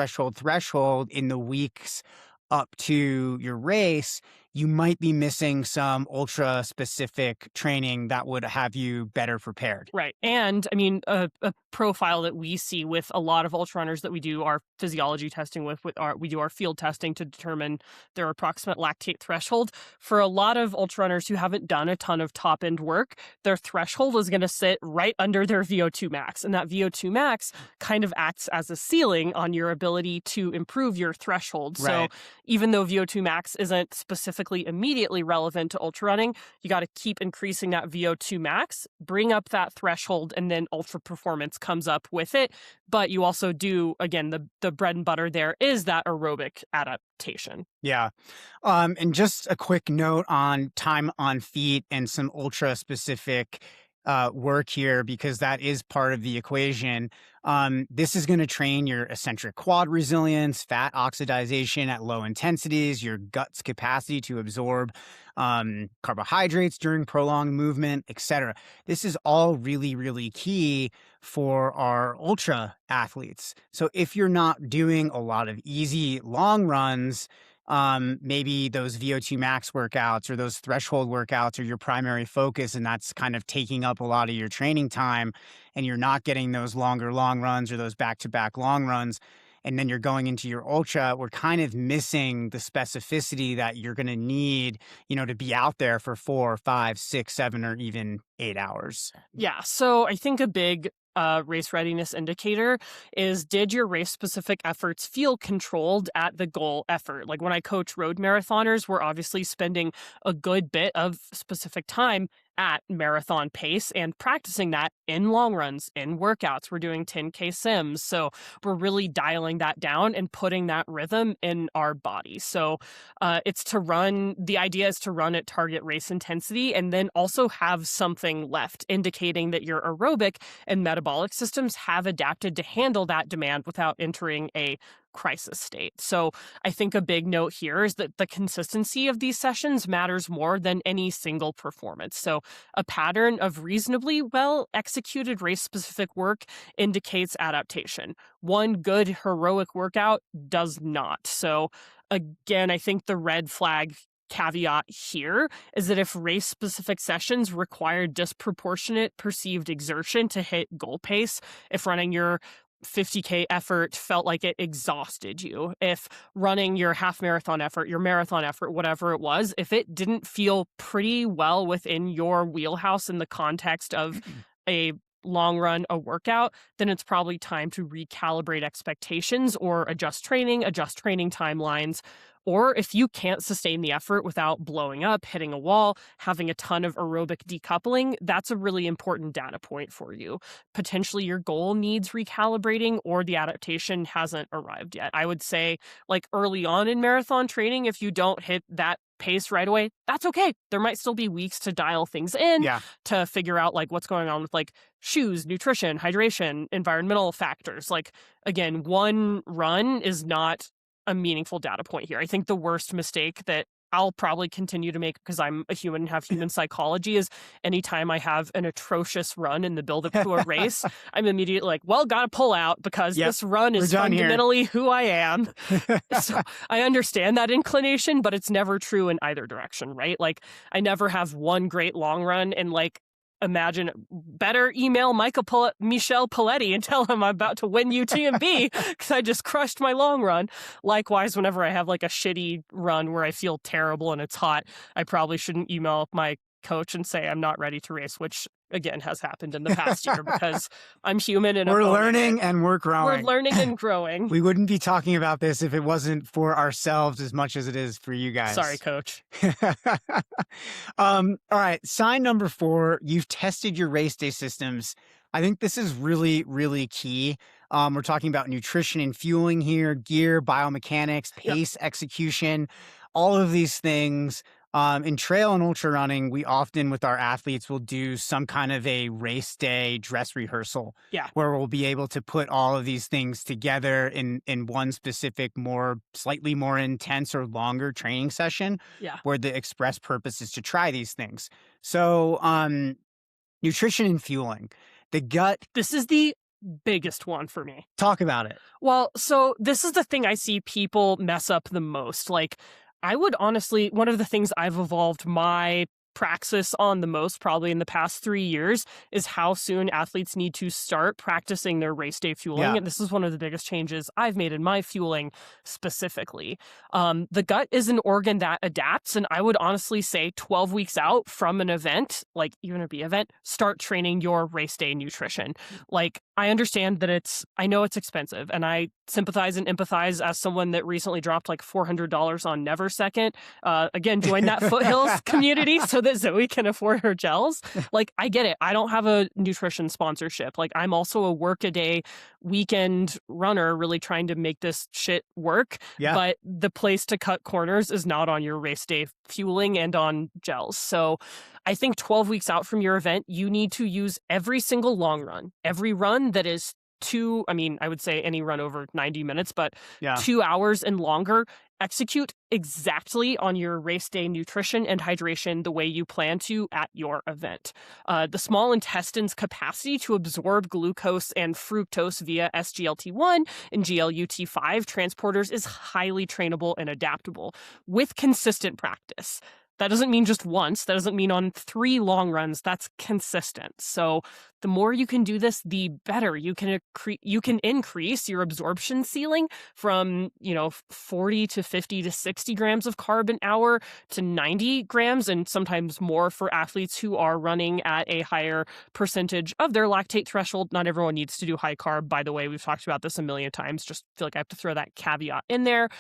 in the weeks up to your race, you might be missing some ultra specific training that would have you better prepared. Right. And I mean, a profile that we see with a lot of ultra runners that we do our physiology testing with we do our field testing to determine their approximate lactate threshold. For a lot of ultra runners who haven't done a ton of top end work, their threshold is going to sit right under their VO2 max. And that VO2 max kind of acts as a ceiling on your ability to improve your threshold. Right. So even though VO2 max isn't specifically immediately relevant to ultra running, you got to keep increasing that VO2 max, bring up that threshold, and then ultra performance comes up with it. But you also do, again, the bread and butter there is that aerobic adaptation. Yeah. And just a quick note on time on feet and some ultra specific work here, because that is part of the equation. This is going to train your eccentric quad resilience, fat oxidization at low intensities, your gut's capacity to absorb carbohydrates during prolonged movement, etc. This is all really, really key for our ultra athletes. So if you're not doing a lot of easy long runs, maybe those VO2 max workouts or those threshold workouts are your primary focus, and that's kind of taking up a lot of your training time, and you're not getting those longer long runs or those back-to-back long runs, and then you're going into your ultra, we're kind of missing the specificity that you're going to need, to be out there for 4, 5, 6, 7, or even 8 hours. Yeah. So I think a big race readiness indicator is, did your race specific efforts feel controlled at the goal effort? Like when I coach road marathoners, we're obviously spending a good bit of specific time at marathon pace and practicing that in long runs, in workouts. We're doing 10K sims. So we're really dialing that down and putting that rhythm in our body. So the idea is to run at target race intensity and then also have something left, indicating that your aerobic and metabolic systems have adapted to handle that demand without entering a crisis state. So I think a big note here is that the consistency of these sessions matters more than any single performance. So a pattern of reasonably well executed race specific work indicates adaptation. One good heroic workout does not. So again, I think the red flag caveat here is that if race specific sessions require disproportionate perceived exertion to hit goal pace, if running your 50K effort felt like it exhausted you, if running your half marathon effort, your marathon effort, whatever it was, if it didn't feel pretty well within your wheelhouse in the context of a long run a workout, then it's probably time to recalibrate expectations or adjust training timelines. Or if you can't sustain the effort without blowing up, hitting a wall, having a ton of aerobic decoupling, that's a really important data point for you. Potentially your goal needs recalibrating or the adaptation hasn't arrived yet. I would say like early on in marathon training, if you don't hit that pace right away, that's okay. There might still be weeks to dial things in to figure out like what's going on with like shoes, nutrition, hydration, environmental factors. Like again, one run is not a meaningful data point here. I think the worst mistake that I'll probably continue to make because I'm a human and have human psychology is anytime I have an atrocious run in the build-up to a race, I'm immediately like, well, gotta pull out because this run is fundamentally who I am. So I understand that inclination, but it's never true in either direction, right? Like I never have one great long run and like imagine better email Michel Paletti and tell him I'm about to win UTMB because I just crushed my long run. Likewise, whenever I have like a shitty run where I feel terrible and it's hot, I probably shouldn't email my coach and say I'm not ready to race, which again has happened in the past year because I'm human and we're learning and we're growing. We're learning and growing. We wouldn't be talking about this if it wasn't for ourselves as much as it is for you guys. Sorry, coach. All right. Sign number 4, you've tested your race day systems. I think this is really, really key. We're talking about nutrition and fueling here, gear, biomechanics, pace, execution, all of these things. In trail and ultra running, we often with our athletes will do some kind of a race day dress rehearsal where we'll be able to put all of these things together in one specific slightly more intense or longer training session where the express purpose is to try these things. So nutrition and fueling, the gut. This is the biggest one for me. Talk about it. Well, so this is the thing I see people mess up the most. Like I would honestly, one of the things I've evolved my praxis on the most probably in the past 3 years is how soon athletes need to start practicing their race day fueling. And this is one of the biggest changes I've made in my fueling specifically. The gut is an organ that adapts. And I would honestly say 12 weeks out from an event, like even a B event, start training your race day nutrition. Like I understand that I know it's expensive and I sympathize and empathize as someone that recently dropped like $400 on Never Second. Again, join that Foothills community so that Zoe can afford her gels. Like, I get it. I don't have a nutrition sponsorship. Like, I'm also a work-a-day weekend runner really trying to make this shit work. But the place to cut corners is not on your race day fueling and on gels. So I think 12 weeks out from your event, you need to use every single long run, every run that is I would say any run over 90 minutes, but 2 hours and longer, execute exactly on your race day nutrition and hydration the way you plan to at your event. The small intestine's capacity to absorb glucose and fructose via SGLT1 and GLUT5 transporters is highly trainable and adaptable with consistent practice. That doesn't mean just once. That doesn't mean on 3 long runs. That's consistent. So the more you can do this, the better. You can increase your absorption ceiling from 40 to 50 to 60 grams of carb an hour to 90 grams, and sometimes more for athletes who are running at a higher percentage of their lactate threshold. Not everyone needs to do high carb, by the way. We've talked about this a million times. Just feel like I have to throw that caveat in there.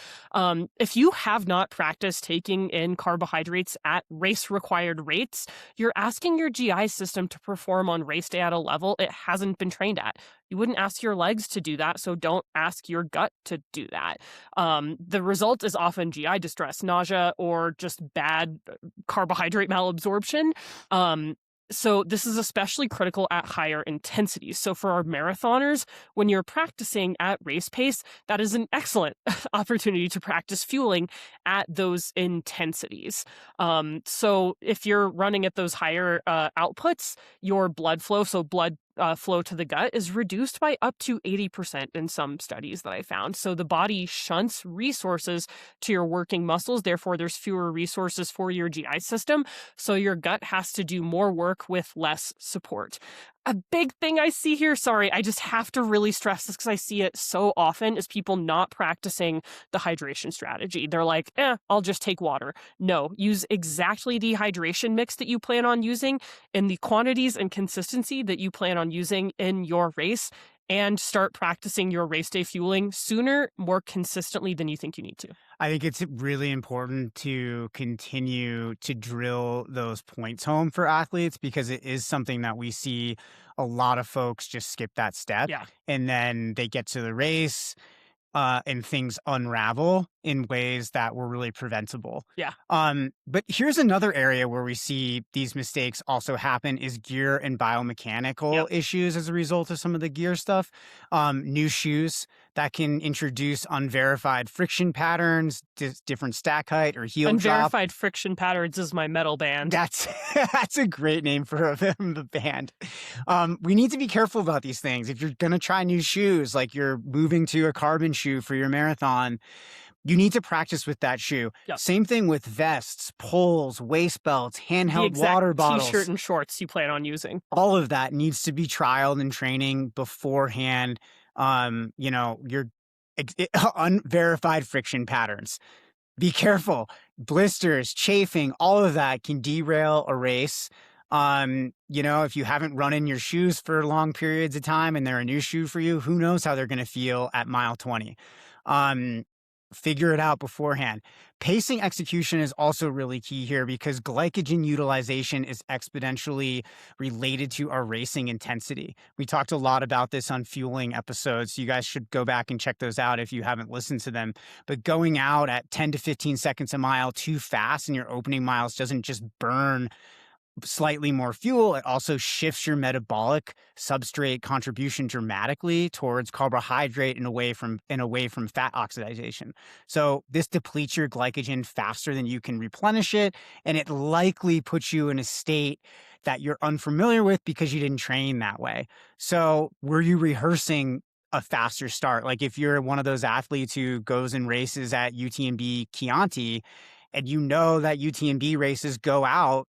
If you have not practiced taking in carbohydrates at race required rates, you're asking your GI system to perform on race day at a level it hasn't been trained at. You wouldn't ask your legs to do that, so don't ask your gut to do that. The result is often GI distress, nausea, or just bad carbohydrate malabsorption. So this is especially critical at higher intensities. So for our marathoners, when you're practicing at race pace, that is an excellent opportunity to practice fueling at those intensities. So if you're running at those higher outputs, your blood flow, flow to the gut is reduced by up to 80% in some studies that I found. So the body shunts resources to your working muscles. Therefore, there's fewer resources for your GI system. So your gut has to do more work with less support. A big thing I see here, sorry, I just have to really stress this because I see it so often, is people not practicing the hydration strategy. They're like, I'll just take water. No, use exactly the hydration mix that you plan on using in the quantities and consistency that you plan on using in your race, and start practicing your race day fueling sooner, more consistently than you think you need to. I think it's really important to continue to drill those points home for athletes, because it is something that we see a lot of folks just skip that step. Yeah. And then they get to the race and things unravel in ways that were really preventable. Yeah. But here's another area where we see these mistakes also happen is gear and biomechanical issues as a result of some of the gear stuff. New shoes that can introduce unverified friction patterns, different stack height or heel drop. Unverified friction patterns is my metal band. That's a great name for the band. We need to be careful about these things. If you're going to try new shoes, like you're moving to a carbon shoe for your marathon, you need to practice with that shoe. Yep. Same thing with vests, poles, waist belts, handheld water bottles. T-shirt and shorts you plan on using. All of that needs to be trialed in training beforehand. Your unverified friction patterns. Be careful. Blisters, chafing, all of that can derail a race. If you haven't run in your shoes for long periods of time and they're a new shoe for you, who knows how they're going to feel at mile 20. Figure it out beforehand. Pacing execution is also really key here, because glycogen utilization is exponentially related to our racing intensity. We talked a lot about this on fueling episodes, so you guys should go back and check those out if you haven't listened to them. But going out at 10 to 15 seconds a mile too fast in your opening miles doesn't just burn slightly more fuel, it also shifts your metabolic substrate contribution dramatically towards carbohydrate and away from fat oxidation. So this depletes your glycogen faster than you can replenish it, and it likely puts you in a state that you're unfamiliar with because you didn't train that way. So were you rehearsing a faster start? Like if you're one of those athletes who goes and races at UTMB Chianti, and you know that UTMB races go out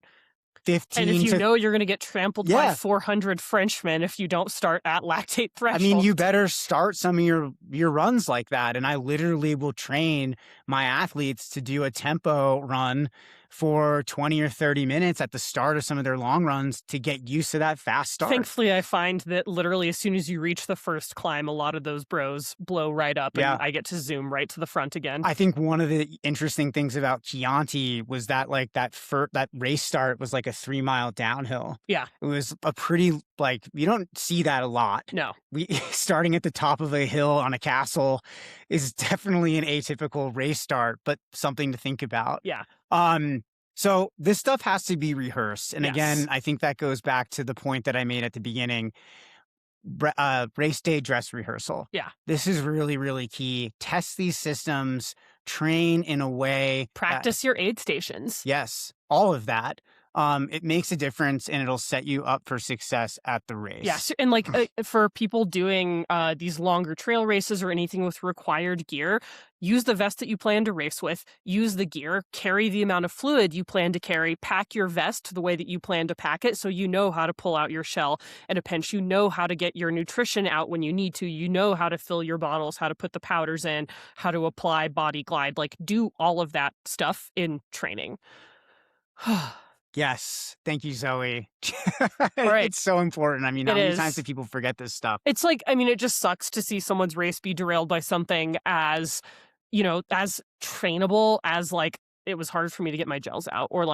15 and if you know you're going to get trampled by 400 Frenchmen if you don't start at lactate threshold. I mean, you better start some of your runs like that. And I literally will train my athletes to do a tempo run for 20 or 30 minutes at the start of some of their long runs to get used to that fast start. Thankfully, I find that literally as soon as you reach the first climb, a lot of those bros blow right up and I get to zoom right to the front again. I think one of the interesting things about Chianti was that that race start was like a 3-mile downhill. Yeah. It was a pretty, you don't see that a lot. No. Starting at the top of a hill on a castle is definitely an atypical race start, but something to think about. Yeah. So this stuff has to be rehearsed. And again, I think that goes back to the point that I made at the beginning. Race day dress rehearsal. Yeah. This is really, really key. Test these systems, train in a way. Practice your aid stations. Yes. All of that. It makes a difference, and it'll set you up for success at the race. Yes, and for people doing these longer trail races or anything with required gear, use the vest that you plan to race with, use the gear, carry the amount of fluid you plan to carry, pack your vest the way that you plan to pack it so you know how to pull out your shell at a pinch, you know how to get your nutrition out when you need to, you know how to fill your bottles, how to put the powders in, how to apply body glide, do all of that stuff in training. Yes. Thank you, Zoe. Right. It's so important. I mean, how many times do people forget this stuff? It's it just sucks to see someone's race be derailed by something as, as trainable as it was hard for me to get my gels out, or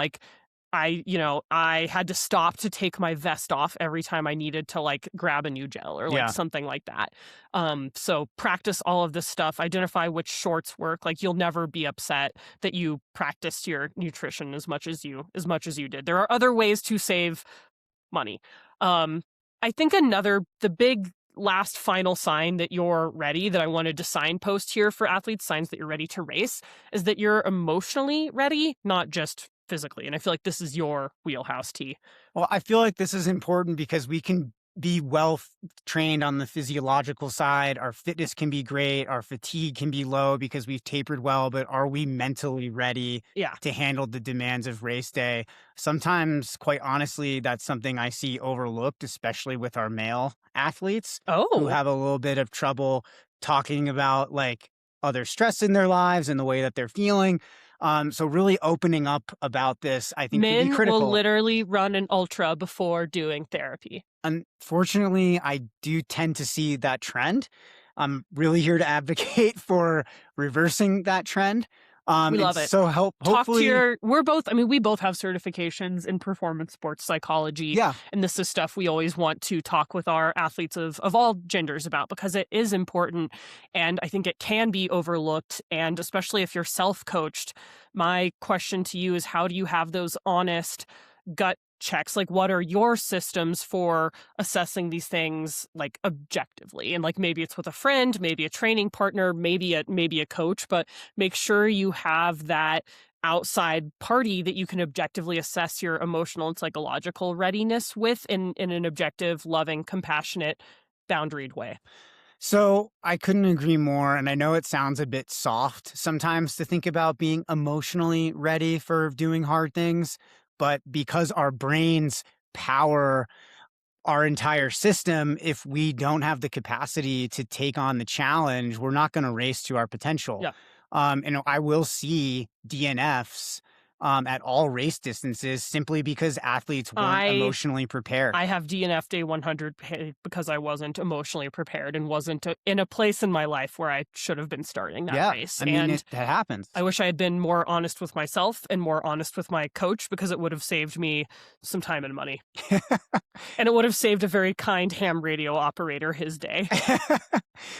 I had to stop to take my vest off every time I needed to grab a new gel or something like that. So practice all of this stuff, identify which shorts work. You'll never be upset that you practiced your nutrition as much as you did. There are other ways to save money. I think the big last final sign that you're ready, that I wanted to signpost here for athletes, signs that you're ready to race, is that you're emotionally ready, not just physically. And I feel like this is your wheelhouse, T. Well, I feel like this is important because we can be well trained on the physiological side. Our fitness can be great. Our fatigue can be low because we've tapered well, but are we mentally ready to handle the demands of race day? Sometimes, quite honestly, that's something I see overlooked, especially with our male athletes who have a little bit of trouble talking about like other stress in their lives and the way that they're feeling. So really opening up about this, I think, can be critical. Men will literally run an ultra before doing therapy. Unfortunately, I do tend to see that trend. I'm really here to advocate for reversing that trend. We love it. So hopefully, we both have certifications in performance sports psychology. Yeah. And this is stuff we always want to talk with our athletes of all genders about because it is important. And I think it can be overlooked. And especially if you're self-coached, my question to you is, how do you have those honest gut checks? Like, what are your systems for assessing these things like objectively? And like, maybe it's with a friend, maybe a training partner, maybe a coach, but make sure you have that outside party that you can objectively assess your emotional and psychological readiness with in an objective, loving, compassionate, boundaried way. So I couldn't agree more. And I know it sounds a bit soft sometimes to think about being emotionally ready for doing hard things. But because our brains power our entire system, if we don't have the capacity to take on the challenge, we're not going to race to our potential. Yeah. And I will see DNFs at all race distances simply because athletes weren't emotionally prepared. I have DNF day 100 because I wasn't emotionally prepared and wasn't in a place in my life where I should have been starting that race. I mean, that happens. I wish I had been more honest with myself and more honest with my coach because it would have saved me some time and money. And it would have saved a very kind ham radio operator his day.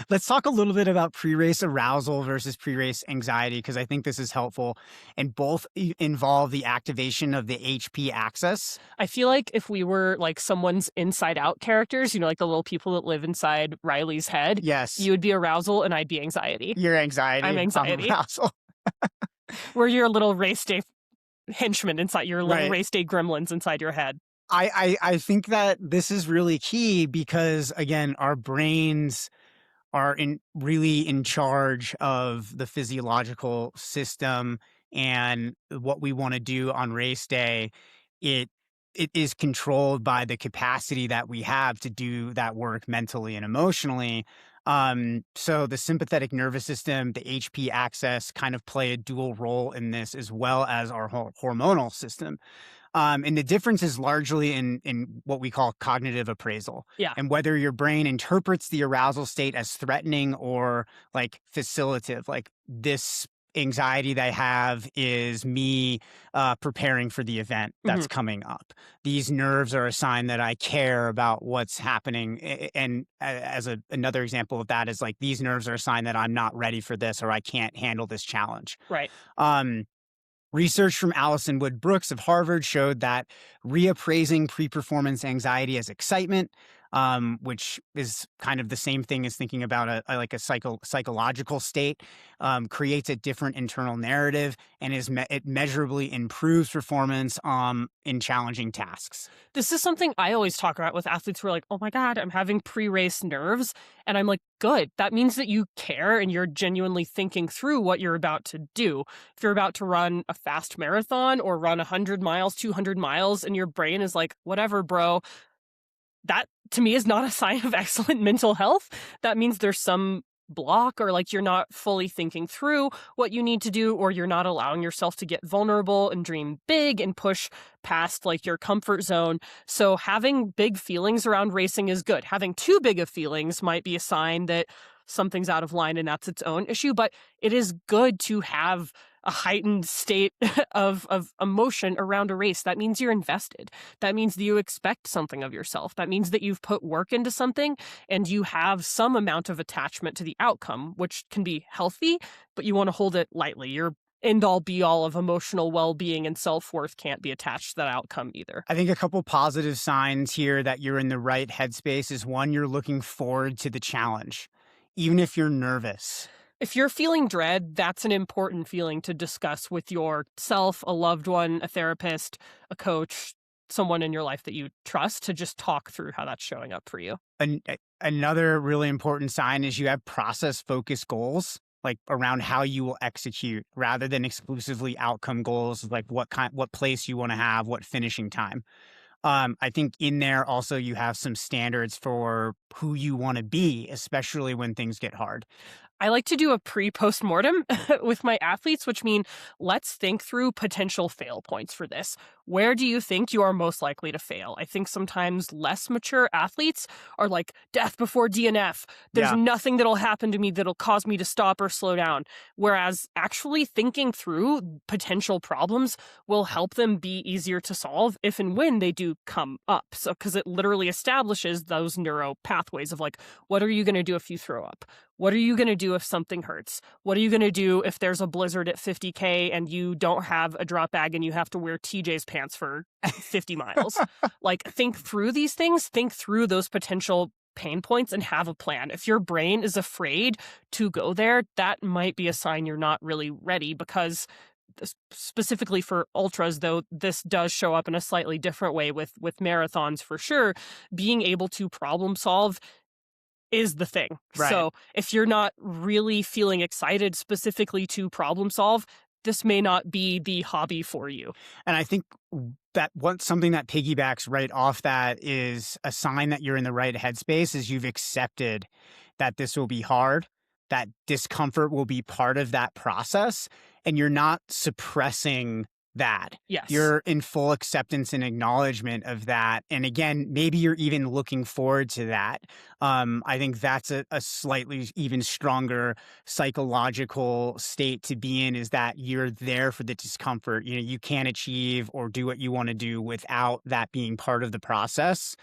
Let's talk a little bit about pre-race arousal versus pre-race anxiety, because I think this is helpful. And both involve the activation of the HP axis. I feel like if we were like someone's inside out characters, like the little people that live inside Riley's head, yes, you would be arousal and I'd be anxiety. You're anxiety. I'm anxiety. I'm arousal. We're your little race day henchmen inside your little race day gremlins inside your head. I think that this is really key because, again, our brains are really in charge of the physiological system and what we want to do on race day. It is controlled by the capacity that we have to do that work mentally and emotionally. So the sympathetic nervous system, the HP axis kind of play a dual role in this, as well as our hormonal system. And the difference is largely in what we call cognitive appraisal. Yeah. And whether your brain interprets the arousal state as threatening or like facilitative, like this anxiety that I have is me preparing for the event that's coming up. These nerves are a sign that I care about what's happening. And as another example of that is like, these nerves are a sign that I'm not ready for this or I can't handle this challenge. Right. Research from Allison Wood Brooks of Harvard showed that reappraising pre-performance anxiety as excitement, which is kind of the same thing as thinking about a psychological state, creates a different internal narrative and it measurably improves performance in challenging tasks. This is something I always talk about with athletes who are like, oh my God, I'm having pre-race nerves. And I'm like, good. That means that you care and you're genuinely thinking through what you're about to do. If you're about to run a fast marathon or run 100 miles, 200 miles, and your brain is like, whatever, bro, that to me is not a sign of excellent mental health. That means there's some block or like you're not fully thinking through what you need to do, or you're not allowing yourself to get vulnerable and dream big and push past like your comfort zone. So having big feelings around racing is good. Having too big of feelings might be a sign that something's out of line and that's its own issue, but it is good to have a heightened state of emotion around a race. That means you're invested. That means that you expect something of yourself. That means that you've put work into something and you have some amount of attachment to the outcome, which can be healthy, but you want to hold it lightly. Your end-all be-all of emotional well-being and self-worth can't be attached to that outcome either. I think a couple positive signs here that you're in the right headspace is, one, you're looking forward to the challenge, even if you're nervous. If you're feeling dread, that's an important feeling to discuss with yourself, a loved one, a therapist, a coach, someone in your life that you trust to just talk through how that's showing up for you. Another really important sign is you have process-focused goals, like around how you will execute, rather than exclusively outcome goals, like what place you want to have, what finishing time. I think in there also you have some standards for who you want to be, especially when things get hard. I like to do a pre-post-mortem with my athletes, which mean let's think through potential fail points for this. Where do you think you are most likely to fail? I think sometimes less mature athletes are like, death before DNF. There's Yeah. nothing that'll happen to me that'll cause me to stop or slow down. Whereas actually thinking through potential problems will help them be easier to solve if and when they do come up. So, because it literally establishes those neuro pathways of like, what are you going to do if you throw up? What are you going to do if something hurts? What are you going to do if there's a blizzard at 50K and you don't have a drop bag and you have to wear TJ's pants for 50 miles? Like, think through these things, think through those potential pain points and have a plan. If your brain is afraid to go there, that might be a sign you're not really ready, because specifically for ultras, though this does show up in a slightly different way with marathons for sure, being able to problem solve is the thing. Right. So if you're not really feeling excited specifically to problem solve, this may not be the hobby for you. And I think that something that piggybacks right off that is a sign that you're in the right headspace is you've accepted that this will be hard, that discomfort will be part of that process, and you're not suppressing that. Yes. You're in full acceptance and acknowledgement of that. And again, maybe you're even looking forward to that. I think that's a slightly even stronger psychological state to be in, is that you're there for the discomfort. You know, you can't achieve or do what you want to do without that being part of the process.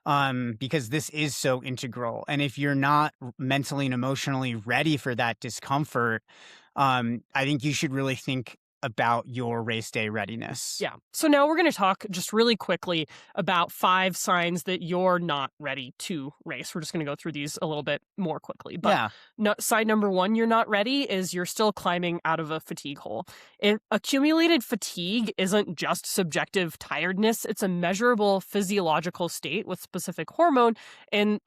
Because this is so integral. And if you're not mentally and emotionally ready for that discomfort, I think you should really think about your race day readiness. Yeah. So now we're going to talk just really quickly about 5 signs that you're not ready to race. We're just going to go through these a little bit more quickly. But sign number 1, you're not ready, is you're still climbing out of a fatigue hole. Accumulated fatigue isn't just subjective tiredness. It's a measurable physiological state with specific hormone and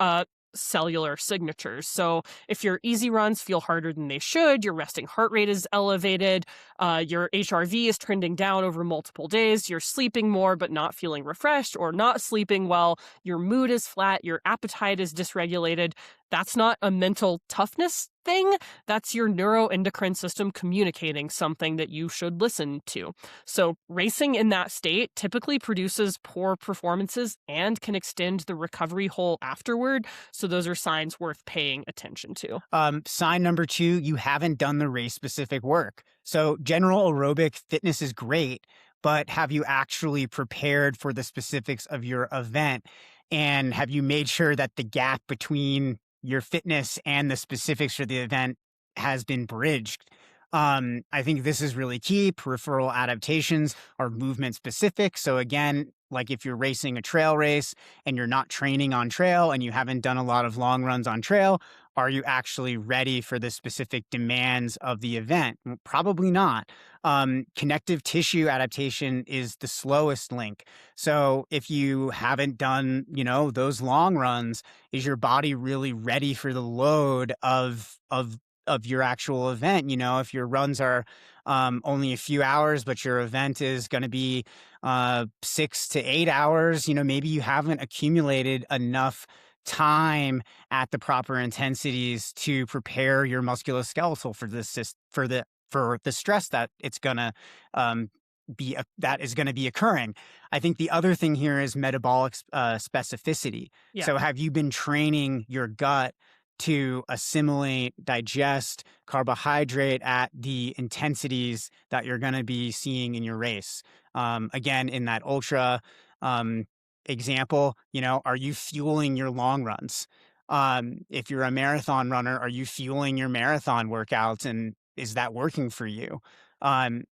cellular signatures. So if your easy runs feel harder than they should, your resting heart rate is elevated, your HRV is trending down over multiple days, you're sleeping more but not feeling refreshed or not sleeping well, your mood is flat, your appetite is dysregulated, that's not a mental toughness thing. That's your neuroendocrine system communicating something that you should listen to. So racing in that state typically produces poor performances and can extend the recovery hole afterward. So those are signs worth paying attention to. Sign number 2, you haven't done the race specific work. So general aerobic fitness is great, but have you actually prepared for the specifics of your event? And have you made sure that the gap between your fitness and the specifics for the event has been bridged? I think this is really key. Peripheral adaptations are movement specific. So again, like if you're racing a trail race and you're not training on trail and you haven't done a lot of long runs on trail, are you actually ready for the specific demands of the event? Probably not. Connective tissue adaptation is the slowest link. So if you haven't done, those long runs, is your body really ready for the load of your actual event? If your runs are only a few hours, but your event is going to be 6 to 8 hours, maybe you haven't accumulated enough time at the proper intensities to prepare your musculoskeletal for this, for the stress that it's going to that is going to be occurring. I think the other thing here is metabolic specificity. Yeah. So have you been training your gut to assimilate, digest carbohydrate at the intensities that you're going to be seeing in your race? Again, in that ultra example, are you fueling your long runs? If you're a marathon runner, are you fueling your marathon workouts, and is that working for you?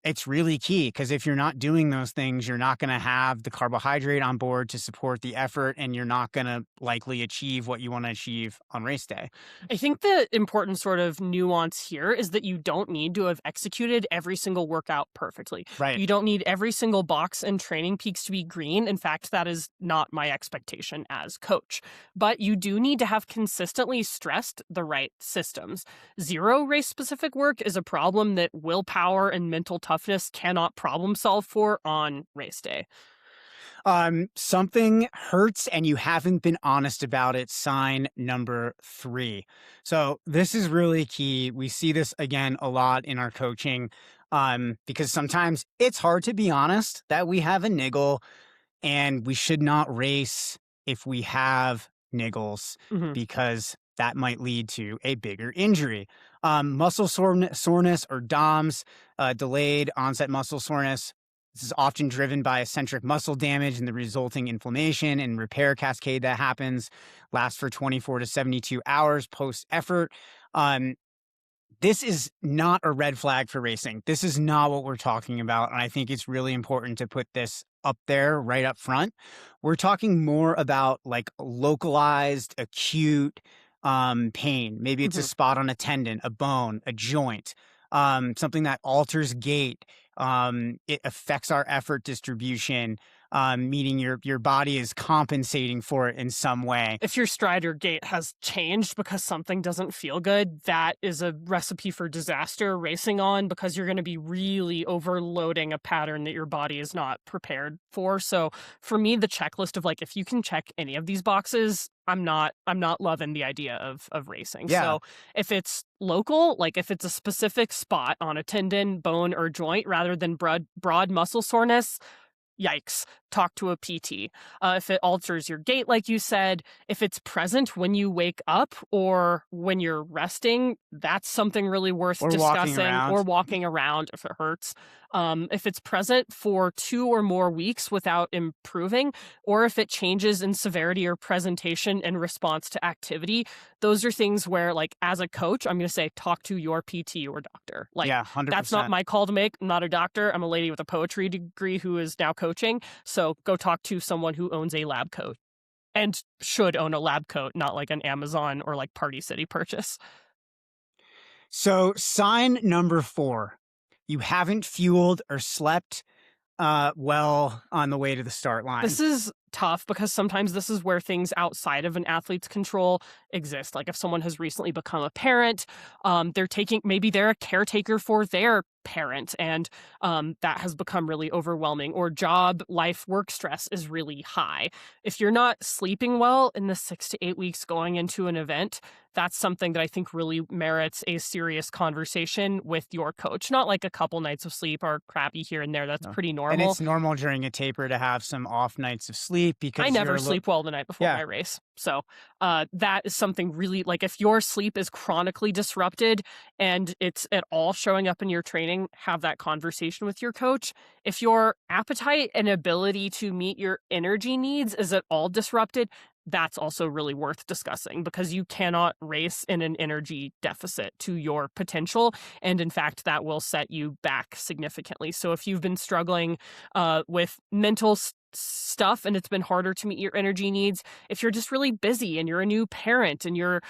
it's really key, because if you're not doing those things, you're not going to have the carbohydrate on board to support the effort, and you're not going to likely achieve what you want to achieve on race day. I think the important sort of nuance here is that you don't need to have executed every single workout perfectly. Right. You don't need every single box and training peaks to be green. In fact, that is not my expectation as coach. But you do need to have consistently stressed the right systems. Zero race-specific work is a problem that willpower and mental toughness cannot problem solve for on race day. Something hurts and you haven't been honest about it. Sign number 3. So this is really key. We see this again a lot in our coaching, because sometimes it's hard to be honest that we have a niggle, and we should not race if we have niggles, because that might lead to a bigger injury. Muscle soreness or DOMS, delayed onset muscle soreness. This is often driven by eccentric muscle damage and the resulting inflammation and repair cascade that happens, lasts for 24 to 72 hours post-effort. This is not a red flag for racing. This is not what we're talking about, and I think it's really important to put this up there right up front. We're talking more about like localized, acute pain. Maybe it's a spot on a tendon, a bone, a joint, something that alters gait. It affects our effort distribution, meaning your body is compensating for it in some way. If your stride or gait has changed because something doesn't feel good, that is a recipe for disaster racing on, because you're going to be really overloading a pattern that your body is not prepared for. So for me, the checklist of like, if you can check any of these boxes, I'm not loving the idea of racing. Yeah. So if it's local, like if it's a specific spot on a tendon, bone, or joint rather than broad muscle soreness, yikes, talk to a PT. If it alters your gait, like you said, if it's present when you wake up or when you're resting, that's something really worth discussing. Or walking around if it hurts. If it's present for 2 or more weeks without improving, or if it changes in severity or presentation in response to activity, those are things where, like, as a coach, I'm going to say, talk to your PT or doctor. Like, yeah, 100%. That's not my call to make. I'm not a doctor. I'm a lady with a poetry degree who is now coaching. So go talk to someone who owns a lab coat and should own a lab coat, not like an Amazon or like Party City purchase. So sign number 4, you haven't fueled or slept well on the way to the start line. This is tough because sometimes this is where things outside of an athlete's control exist. Like if someone has recently become a parent, maybe they're a caretaker for their parent, and that has become really overwhelming, or job, life, work stress is really high. If you're not sleeping well in the 6 to 8 weeks going into an event, that's something that I think really merits a serious conversation with your coach. Not like a couple nights of sleep or crappy here and there. That's pretty normal. And it's normal during a taper to have some off nights of sleep, because I never sleep well the night before my race. So that is something really, like, if your sleep is chronically disrupted and it's at all showing up in your training, have that conversation with your coach. If your appetite and ability to meet your energy needs is at all disrupted, that's also really worth discussing, because you cannot race in an energy deficit to your potential. And in fact, that will set you back significantly. So if you've been struggling with mental stuff and it's been harder to meet your energy needs, if you're just really busy and you're a new parent and you're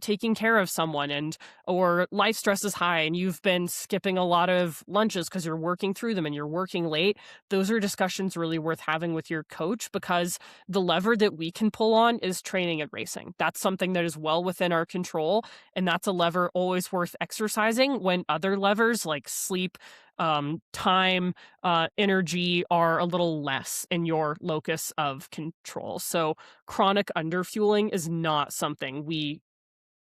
taking care of someone, or life stress is high and you've been skipping a lot of lunches because you're working through them and you're working late, those are discussions really worth having with your coach, because the lever that we can pull on is training and racing. That's something that is well within our control, and that's a lever always worth exercising when other levers like sleep, time, energy are a little less in your locus of control. So chronic underfueling is not something we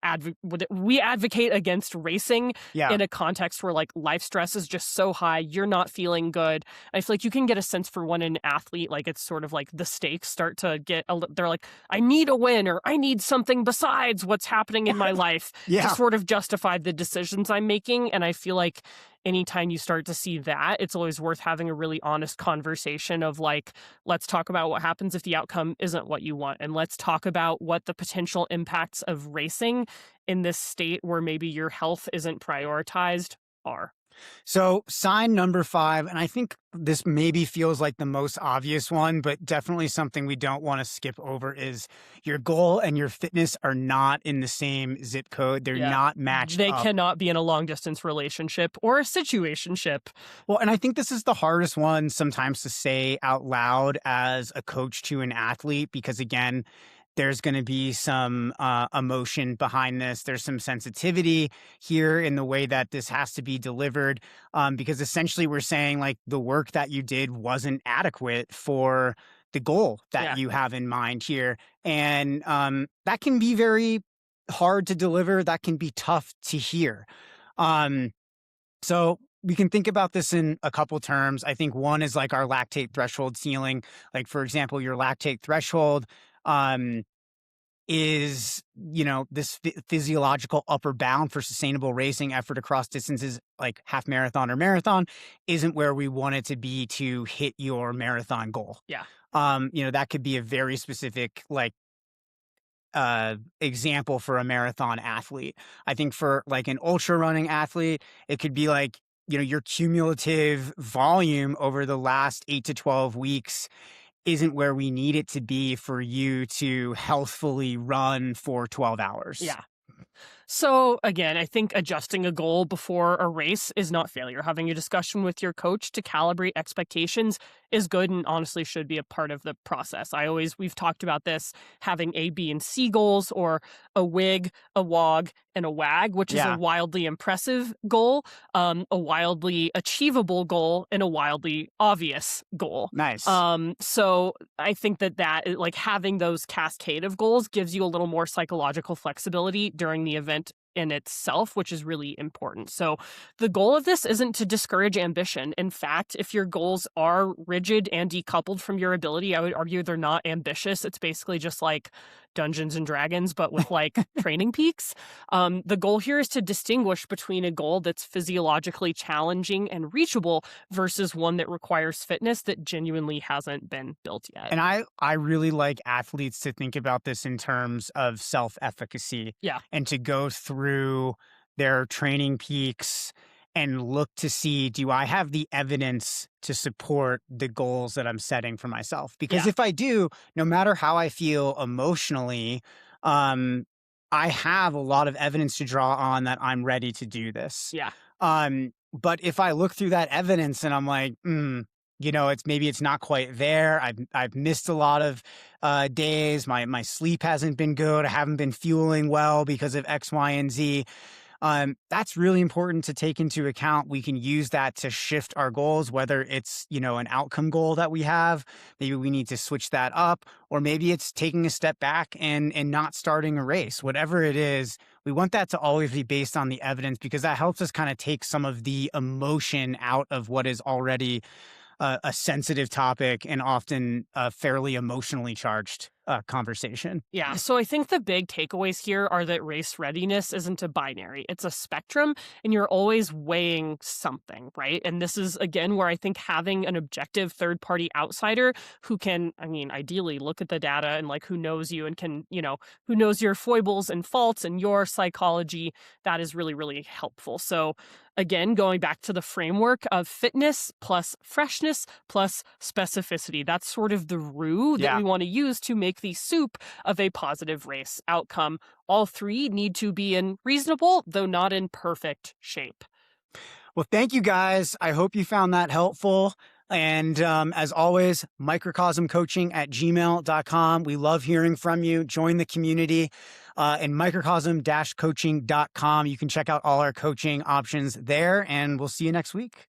advocate against racing in a context where like life stress is just so high, you're not feeling good. I feel like you can get a sense for when an athlete, like, it's sort of like the stakes start to get, they're like, I need a win, or I need something besides what's happening in my life to sort of justify the decisions I'm making. And I feel like anytime you start to see that, it's always worth having a really honest conversation of like, let's talk about what happens if the outcome isn't what you want. And let's talk about what the potential impacts of racing in this state where maybe your health isn't prioritized are. So sign number 5, and I think this maybe feels like the most obvious one, but definitely something we don't want to skip over is your goal and your fitness are not in the same zip code. They're not matched They up. cannot be in a long distance relationship or a situationship. Well, and I think this is the hardest one sometimes to say out loud as a coach to an athlete, because again, there's going to be some emotion behind this. There's some sensitivity here in the way that this has to be delivered, because essentially we're saying like the work that you did wasn't adequate for the goal that you have in mind here. And that can be very hard to deliver. That can be tough to hear. So we can think about this in a couple terms. I think one is like our lactate threshold ceiling. Like, for example, your lactate threshold is, this physiological upper bound for sustainable racing effort across distances like half marathon or marathon isn't where we want it to be to hit your marathon goal. Yeah. That could be a very specific example for a marathon athlete. I think for like an ultra running athlete, it could be like, your cumulative volume over the last 8 to 12 weeks isn't where we need it to be for you to healthfully run for 12 hours. Yeah. So again, I think adjusting a goal before a race is not failure. Having a discussion with your coach to calibrate expectations is good and honestly should be a part of the process. We've talked about this, having A, B, and C goals, or a WIG, a WOG, and a WAG, which is a wildly impressive goal, a wildly achievable goal, and a wildly obvious goal. Nice. So I think that like having those cascade of goals gives you a little more psychological flexibility during the event in itself, which is really important. So the goal of this isn't to discourage ambition. In fact, if your goals are rigid and decoupled from your ability, I would argue they're not ambitious. It's basically just like Dungeons and Dragons, but with like training peaks. The goal here is to distinguish between a goal that's physiologically challenging and reachable versus one that requires fitness that genuinely hasn't been built yet. And I really like athletes to think about this in terms of self-efficacy. Yeah. And to go through their training peaks and look to see, do I have the evidence to support the goals that I'm setting for myself? Because if I do, no matter how I feel emotionally, I have a lot of evidence to draw on that I'm ready to do this. Yeah. But if I look through that evidence and I'm like, it's not quite there. I've missed a lot of days. My sleep hasn't been good. I haven't been fueling well because of X, Y, and Z. That's really important to take into account. We can use that to shift our goals, whether it's, an outcome goal that we have. Maybe we need to switch that up, or maybe it's taking a step back and not starting a race. Whatever it is, we want that to always be based on the evidence, because that helps us kind of take some of the emotion out of what is already a sensitive topic and often a fairly emotionally charged conversation. Yeah. So I think the big takeaways here are that race readiness isn't a binary. It's a spectrum, and you're always weighing something, right? And this is, again, where I think having an objective third-party outsider who can, ideally look at the data and like who knows you and can, who knows your foibles and faults and your psychology, that is really, really helpful. So again, going back to the framework of fitness plus freshness plus specificity, that's sort of the roux that we want to use to make the soup of a positive race outcome. All three need to be in reasonable, though not in perfect shape. Well, thank you guys. I hope you found that helpful. And as always, microcosmcoaching@gmail.com. We love hearing from you. Join the community and microcosm-coaching.com. You can check out all our coaching options there, and we'll see you next week.